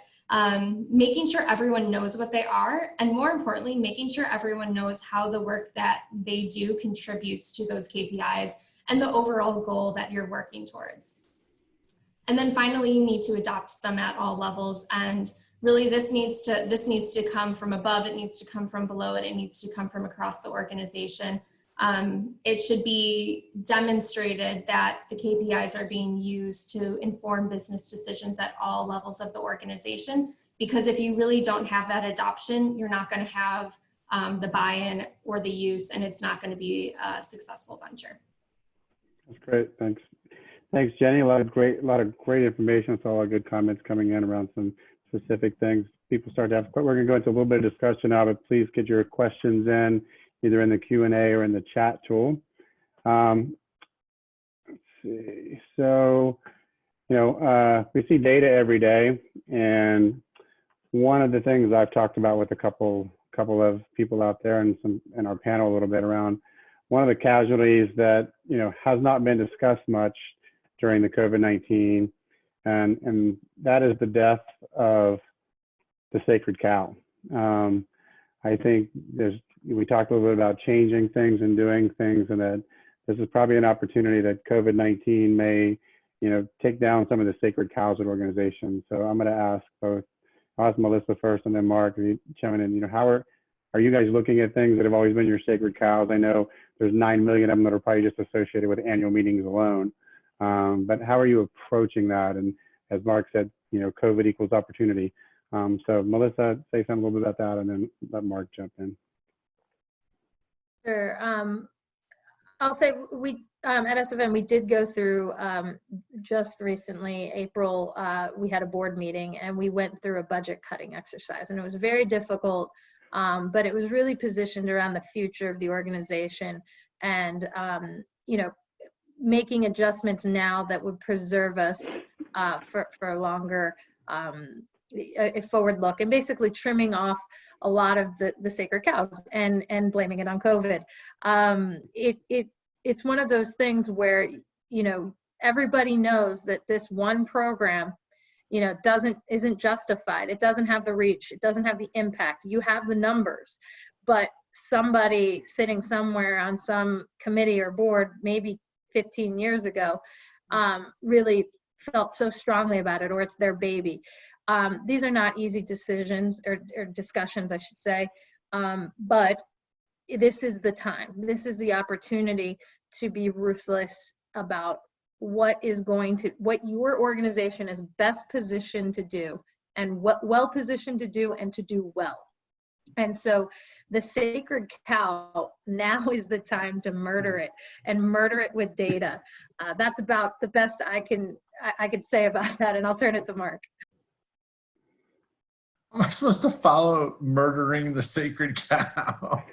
making sure everyone knows what they are, and more importantly, making sure everyone knows how the work that they do contributes to those KPIs and the overall goal that you're working towards. And then finally, you need to adopt them at all levels. And really, this needs to come from above, it needs to come from below, and it needs to come from across the organization. It should be demonstrated that the KPIs are being used to inform business decisions at all levels of the organization, because if you really don't have that adoption, you're not going to have the buy-in or the use, and it's not going to be a successful venture. That's great. Thanks. Thanks, Jenny. A lot of great information. It's all good comments coming in around some specific things. People start to have, we're going to go into a little bit of discussion now, but please get your questions in either in the Q&A or in the chat tool. Let's see. So, we see data every day, and one of the things I've talked about with a couple of people out there and some in our panel a little bit around one of the casualties that has not been discussed much during the COVID-19, and that is the death of the sacred cow. I think we talked a little bit about changing things and doing things, and that this is probably an opportunity that COVID-19 may, take down some of the sacred cows of organizations. So I'm going to ask I'll ask Melissa first, and then Mark, if you chime in. How are you guys looking at things that have always been your sacred cows? I know there's 9 million of them that are probably just associated with annual meetings alone. But how are you approaching that? And as Mark said, COVID equals opportunity. So Melissa, say something a little bit about that, and then let Mark jump in. Sure. I'll say we at SfN, we did go through just recently, April, we had a board meeting and we went through a budget cutting exercise, and it was very difficult, but it was really positioned around the future of the organization and, making adjustments now that would preserve us for a longer a forward look, and basically trimming off a lot of the sacred cows and blaming it on COVID. It's one of those things where, everybody knows that this one program, isn't justified. It doesn't have the reach. It doesn't have the impact. You have the numbers, but somebody sitting somewhere on some committee or board, maybe 15 years ago, really felt so strongly about it, or it's their baby. These are not easy decisions or discussions, I should say, but this is the time. This is the opportunity to be ruthless about what your organization is best positioned to do, and what well positioned to do, and to do well. And so the sacred cow, now is the time to murder it, and murder it with data. That's about the best I could say about that, and I'll turn it to Mark. Am I supposed to follow murdering the sacred cow?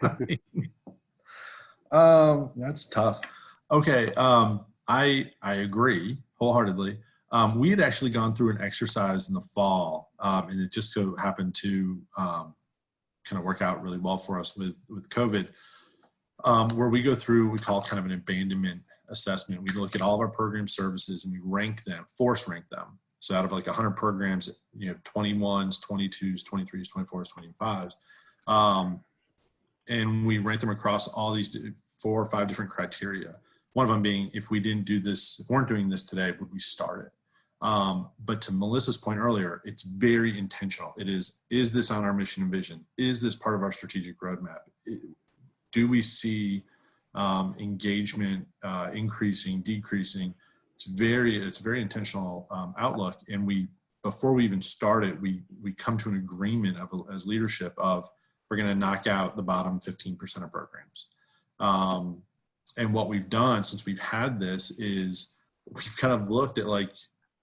That's tough. Okay, I agree wholeheartedly. We had actually gone through an exercise in the fall, and it just so happened to kind of work out really well for us with COVID, where we go through, we call it kind of an abandonment assessment. We look at all of our program services and we rank them, force rank them. So out of like 100 programs, 21s, 22s, 23s, 24s, 25s. and we rank them across all these 4 or 5 different criteria. One of them being, if we weren't doing this today, would we start it? But to Melissa's point earlier, it's very intentional. It is this on our mission and vision? Is this part of our strategic roadmap? Do we see engagement increasing, decreasing? It's a very intentional outlook. And before we even start it, we come to an agreement as leadership of, we're going to knock out the bottom 15% of programs. And what we've done since we've had this is we've kind of looked at like,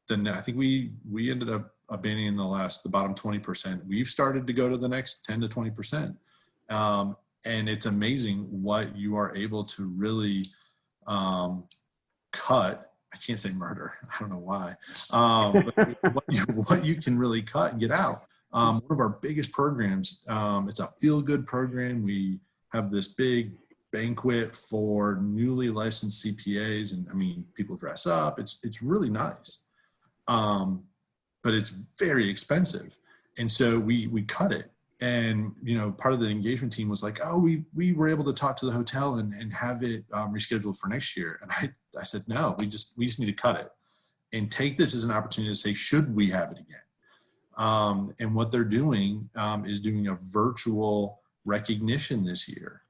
I think we ended up abandoning the bottom 20%. We've started to go to the next 10 to 20%. And it's amazing what you are able to really cut. I can't say murder. I don't know why. But what you can really cut and get out. One of our biggest programs, it's a feel-good program. We have this big banquet for newly licensed CPAs. And I mean, people dress up. It's really nice. But it's very expensive. And so we cut it. And, part of the engagement team was like, oh, we were able to talk to the hotel and have it rescheduled for next year. And I said, no, we just need to cut it and take this as an opportunity to say, should we have it again? And what they're doing is doing a virtual recognition this year,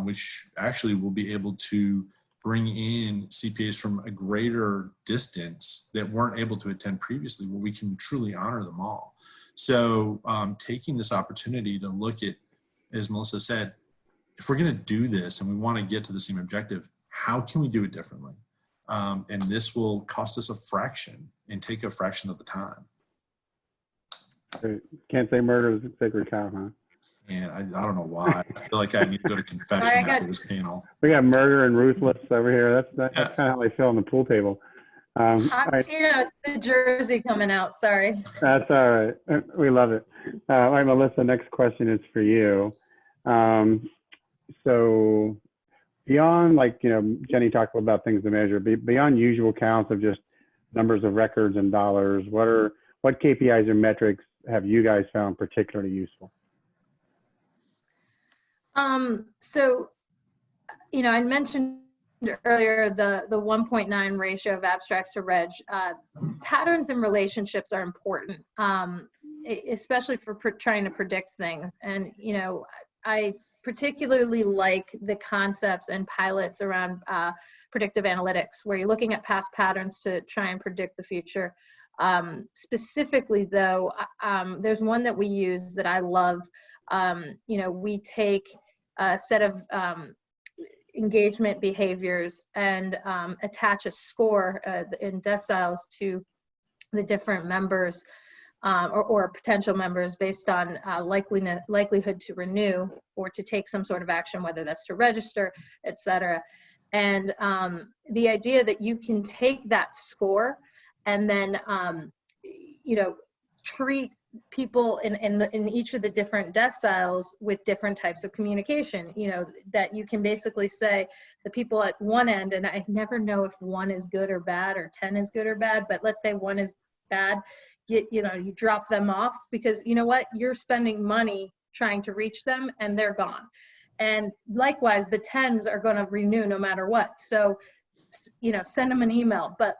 which actually will be able to bring in CPAs from a greater distance that weren't able to attend previously, where we can truly honor them all. So taking this opportunity to look at, as Melissa said, if we're going to do this and we want to get to the same objective, how can we do it differently? And this will cost us a fraction and take a fraction of the time. Great. Can't say murder is a sacred cow, huh? And I don't know why. I feel like I need to go to confession after this panel. We got murder and ruthless over here. That's kind of how I feel on the pool table. It's the jersey coming out. Sorry. That's all right. We love it. All right, Melissa, next question is for you. So beyond, Jenny talked about things to measure, beyond usual counts of just numbers of records and dollars, what KPIs or metrics have you guys found particularly useful? So, I mentioned earlier the 1.9 ratio of abstracts to reg. Patterns and relationships are important, especially for trying to predict things. And, I particularly like the concepts and pilots around predictive analytics, where you're looking at past patterns to try and predict the future. Specifically, though, there's one that we use that I love. We take a set of engagement behaviors and attach a score in deciles to the different members or potential members based on likelihood to renew or to take some sort of action, whether that's to register, et cetera. And the idea that you can take that score and then, treat people in each of the different deciles with different types of communication, that you can basically say the people at one end, and I never know if 1 is good or bad or 10 is good or bad, but let's say 1 is bad, you drop them off because you know what, you're spending money trying to reach them and they're gone. And likewise, the 10s are going to renew no matter what. So, send them an email, but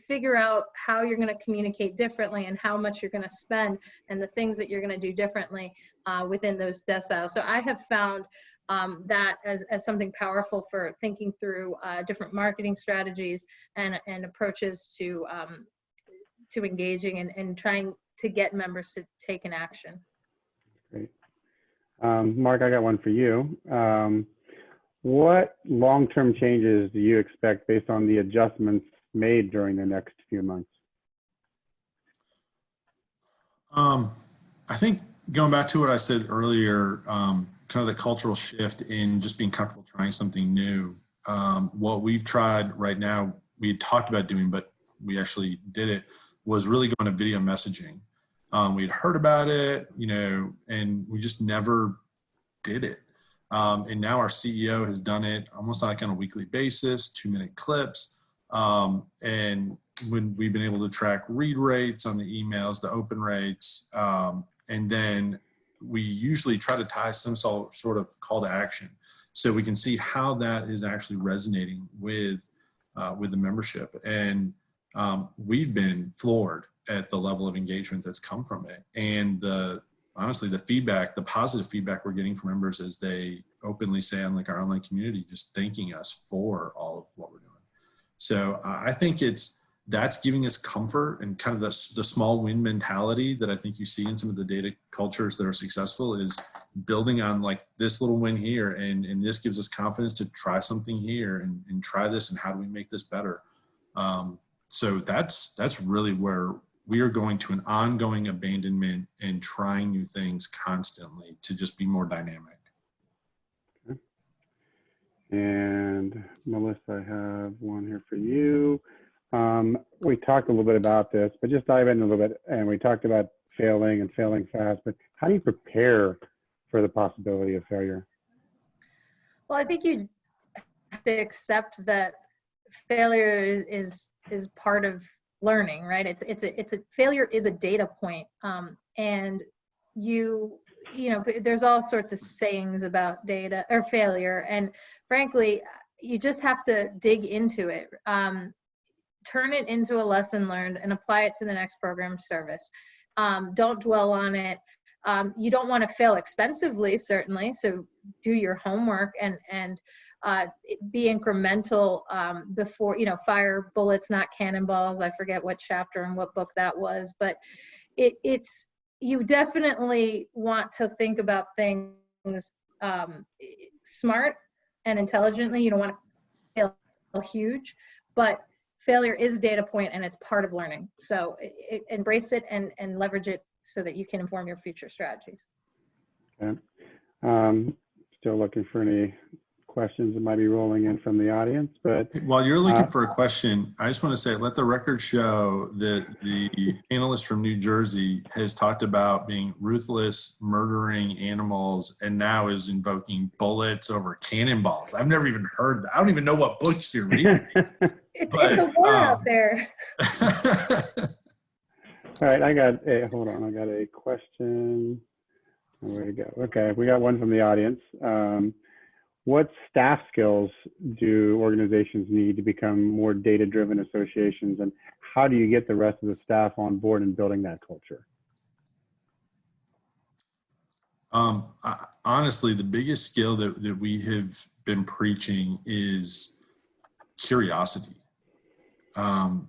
figure out how you're going to communicate differently and how much you're going to spend and the things that you're going to do differently within those deciles. So I have found that as something powerful for thinking through different marketing strategies and approaches to engaging and trying to get members to take an action. Great. Mark, I got one for you. What long-term changes do you expect based on the adjustments made during the next few months? I think going back to what I said earlier, kind of the cultural shift in just being comfortable trying something new. What we've tried right now, we had talked about doing, but we actually did it, was really going to video messaging. We had heard about it, and we just never did it. And now our CEO has done it almost like on a weekly basis, 2-minute clips. And when we've been able to track read rates on the emails, the open rates, and then we usually try to tie some sort of call to action, so we can see how that is actually resonating with the membership. And we've been floored at the level of engagement that's come from it, and honestly, the feedback, the positive feedback we're getting from members as they openly say on like our online community, just thanking us for all of what we're doing. So I think that's giving us comfort, and kind of the small win mentality that I think you see in some of the data cultures that are successful is building on like this little win here. And this gives us confidence to try something here and try this, and how do we make this better? So that's really where we are going to an ongoing abandonment and trying new things constantly to just be more dynamic. Okay. And Melissa, I have one here for you. We talked a little bit about this, but just dive in a little bit. And we talked about failing and failing fast, but how do you prepare for the possibility of failure? Well, I think you have to accept that failure is part of learning, right? It's a failure is a data point, and you know, there's all sorts of sayings about data or failure, and frankly, you just have to dig into it. Turn it into a lesson learned and apply it to the next program service. Don't dwell on it. You don't want to fail expensively, certainly. So do your homework and be incremental before, you know, fire bullets, not cannonballs. I forget what chapter and what book that was, but it's you definitely want to think about things smart and intelligently. You don't want to fail huge, but failure is a data point and it's part of learning. So embrace it and leverage it so that you can inform your future strategies. Okay. Still looking for any questions that might be rolling in from the audience, but while you're looking for a question, I just want to say, let the record show that the analyst from New Jersey has talked about being ruthless, murdering animals, and now is invoking bullets over cannonballs. I've never even heard that. I don't even know what books you're reading. It's a war out there. All right, hold on, I got a question. Where to go? Okay, we got one from the audience. What staff skills do organizations need to become more data-driven associations, and how do you get the rest of the staff on board in building that culture? Honestly, the biggest skill that we have been preaching is curiosity. And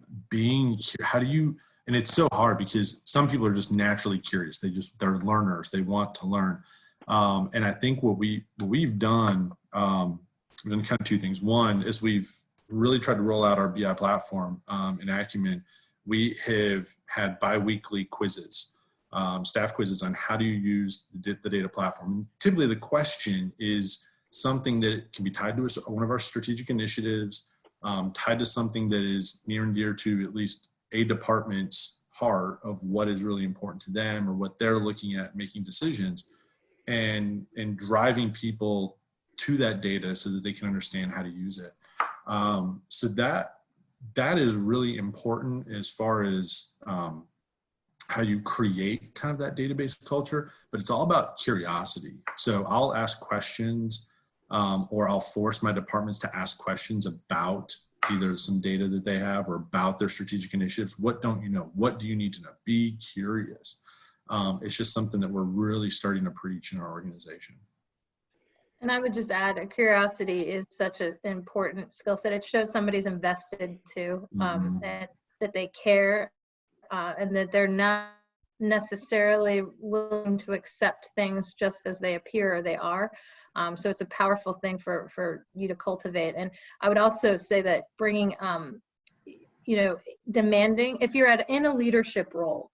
it's so hard because some people are just naturally curious. They're learners. They want to learn. And I think what we've done, we've done kind of two things. One is we've really tried to roll out our BI platform in Acumen. We have had bi-weekly quizzes, staff quizzes on how do you use the data platform. And typically the question is something that can be tied to one of our strategic initiatives, tied to something that is near and dear to at least a department's heart of what is really important to them or what they're looking at making decisions, and driving people to that data so that they can understand how to use it. So that is really important as far as how you create kind of that database culture, but it's all about curiosity. So I'll ask questions or I'll force my departments to ask questions about either some data that they have or about their strategic initiatives. What don't you know? What do you need to know? Be curious. It's just something that we're really starting to preach in our organization. And I would just add, curiosity is such an important skill set. It shows somebody's invested too, that they care, and that they're not necessarily willing to accept things just as they appear or they are. So it's a powerful thing for you to cultivate. And I would also say that bringing, demanding, if you're in a leadership role,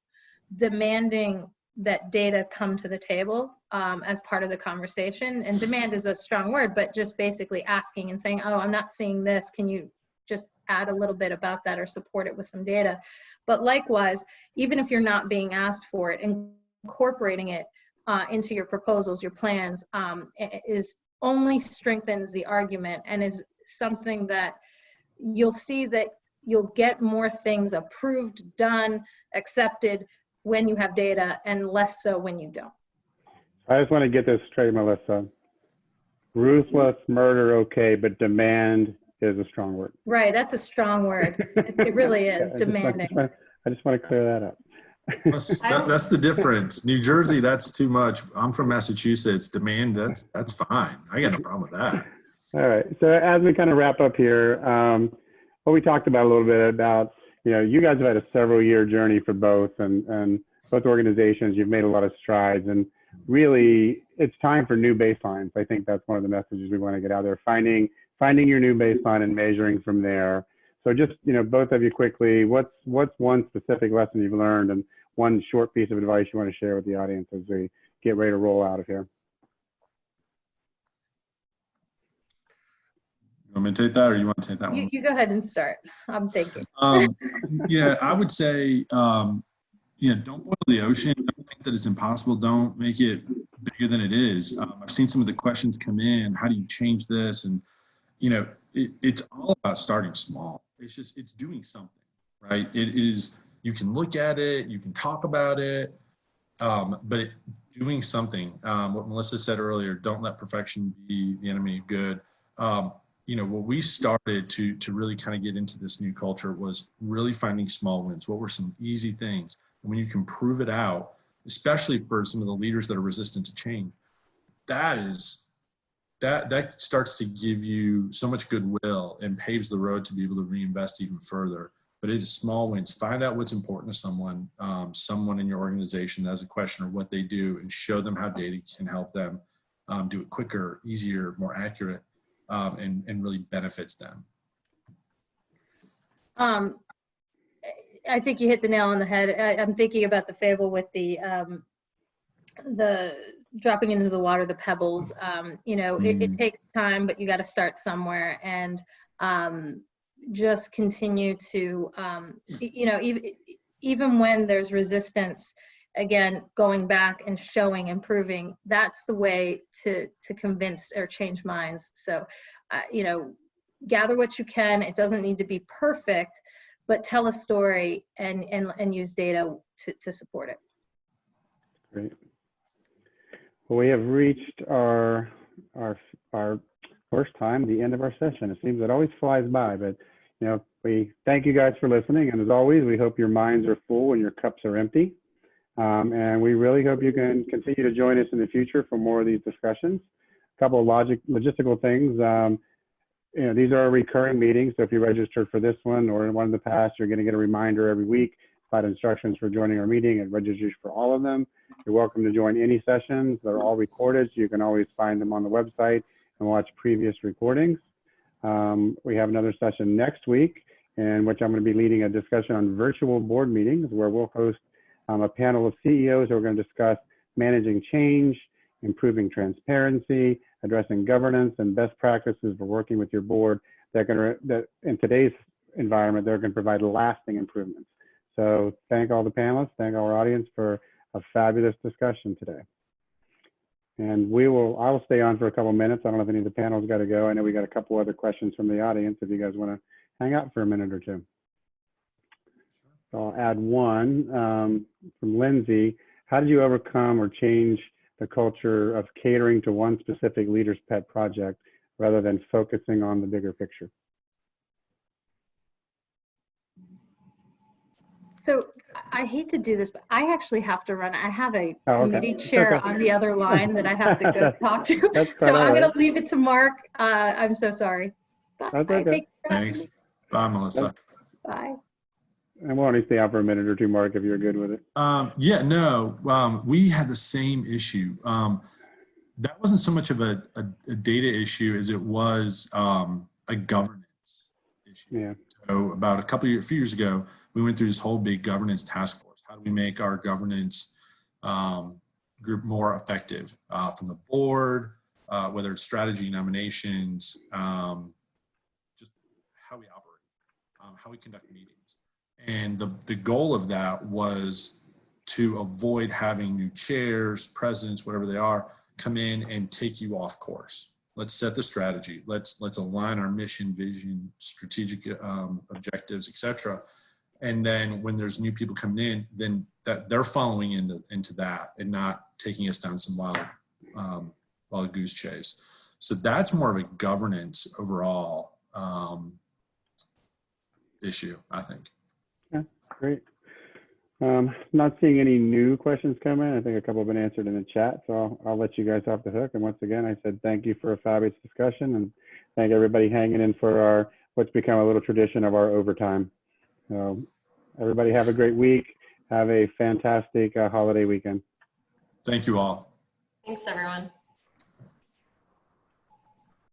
demanding that data come to the table as part of the conversation. And demand is a strong word, but just basically asking and saying, oh, I'm not seeing this. Can you just add a little bit about that or support it with some data? But likewise, even if you're not being asked for it, incorporating it into your proposals, your plans, is only strengthens the argument and is something that you'll see that you'll get more things approved, done, accepted when you have data, and less so when you don't. I just want to get this straight, Melissa. Ruthless murder, okay, but demand is a strong word. Right, that's a strong word. It really is, demanding. I just want to clear that up. That's the difference. New Jersey, that's too much. I'm from Massachusetts. Demand, that's fine. I got no problem with that. All right. So as we kind of wrap up here, what we talked about a little bit about, you guys have had a several-year journey for both, and both organizations. You've made a lot of strides, and really, it's time for new baselines. I think that's one of the messages we want to get out there. Finding your new baseline and measuring from there. So just, both of you quickly, what's one specific lesson you've learned and one short piece of advice you want to share with the audience as we get ready to roll out of here? You want me to take that, or you want to take that one? You go ahead and start. I'm thinking. Yeah, I would say, don't boil the ocean. Don't think that it's impossible. Don't make it bigger than it is. I've seen some of the questions come in. How do you change this? And, it's all about starting small. It's doing something, right? It is, you can look at it, you can talk about it, but doing something. What Melissa said earlier, don't let perfection be the enemy of good. What we started to really kind of get into this new culture was really finding small wins. What were some easy things? And when you can prove it out, especially for some of the leaders that are resistant to change, that starts to give you so much goodwill and paves the road to be able to reinvest even further. But it is small wins. Find out what's important to someone in your organization that has a question or what they do, and show them how data can help them do it quicker, easier, more accurate, and really benefits them. I think you hit the nail on the head. I'm thinking about the fable with the dropping into the water, the pebbles. It takes time, but you got to start somewhere, and just continue to, even when there's resistance, again, going back and showing, improving, that's the way to convince or change minds. So, gather what you can. It doesn't need to be perfect, but tell a story and use data to support it. Great. Well, we have reached our first time, the end of our session. It seems it always flies by, but we thank you guys for listening. And as always, we hope your minds are full and your cups are empty. And we really hope you can continue to join us in the future for more of these discussions. A couple of logistical things. These are recurring meetings. So if you registered for this one or in one of the past, you're going to get a reminder every week about instructions for joining our meeting and registration for all of them. You're welcome to join any sessions. They're all recorded, so you can always find them on the website and watch previous recordings. We have another session next week in which I'm going to be leading a discussion on virtual board meetings, where we'll host a panel of CEOs who are going to discuss managing change, improving transparency, addressing governance, and best practices for working with your board that in today's environment, they're going to provide lasting improvements. So thank all the panelists, thank our audience for a fabulous discussion today. And I will stay on for a couple minutes. I don't know if any of the panels got to go. I know we got a couple other questions from the audience if you guys want to hang out for a minute or two. So I'll add one from Lindsay. How did you overcome or change the culture of catering to one specific leader's pet project rather than focusing on the bigger picture? So I hate to do this, but I actually have to run. I have a Oh, okay. committee chair on the other line that I have to go talk to. That's So I'm right. going to leave it to Mark. I'm so sorry. Bye. That's okay. Thanks. Bye, Melissa. Bye. And we'll only stay on for a minute or two, Mark, if you're good with it. We had the same issue. That wasn't so much of a data issue as it was a governance issue. Yeah. So about a few years ago, we went through this whole big governance task force. How do we make our governance group more effective from the board, whether it's strategy, nominations, just how we operate, how we conduct meetings. And the goal of that was to avoid having new chairs, presidents, whatever they are, come in and take you off course. Let's set the strategy. Let's align our mission, vision, strategic objectives, etc. And then when there's new people coming in, then that they're following into that and not taking us down some wild wild goose chase. So that's more of a governance overall issue, I think. Yeah, great. Not seeing any new questions come in. I think a couple have been answered in the chat, so I'll let you guys off the hook. And once again, I said thank you for a fabulous discussion, and thank everybody hanging in for our what's become a little tradition of our overtime. So everybody have a great week. Have a fantastic holiday weekend. Thank you all. Thanks, everyone.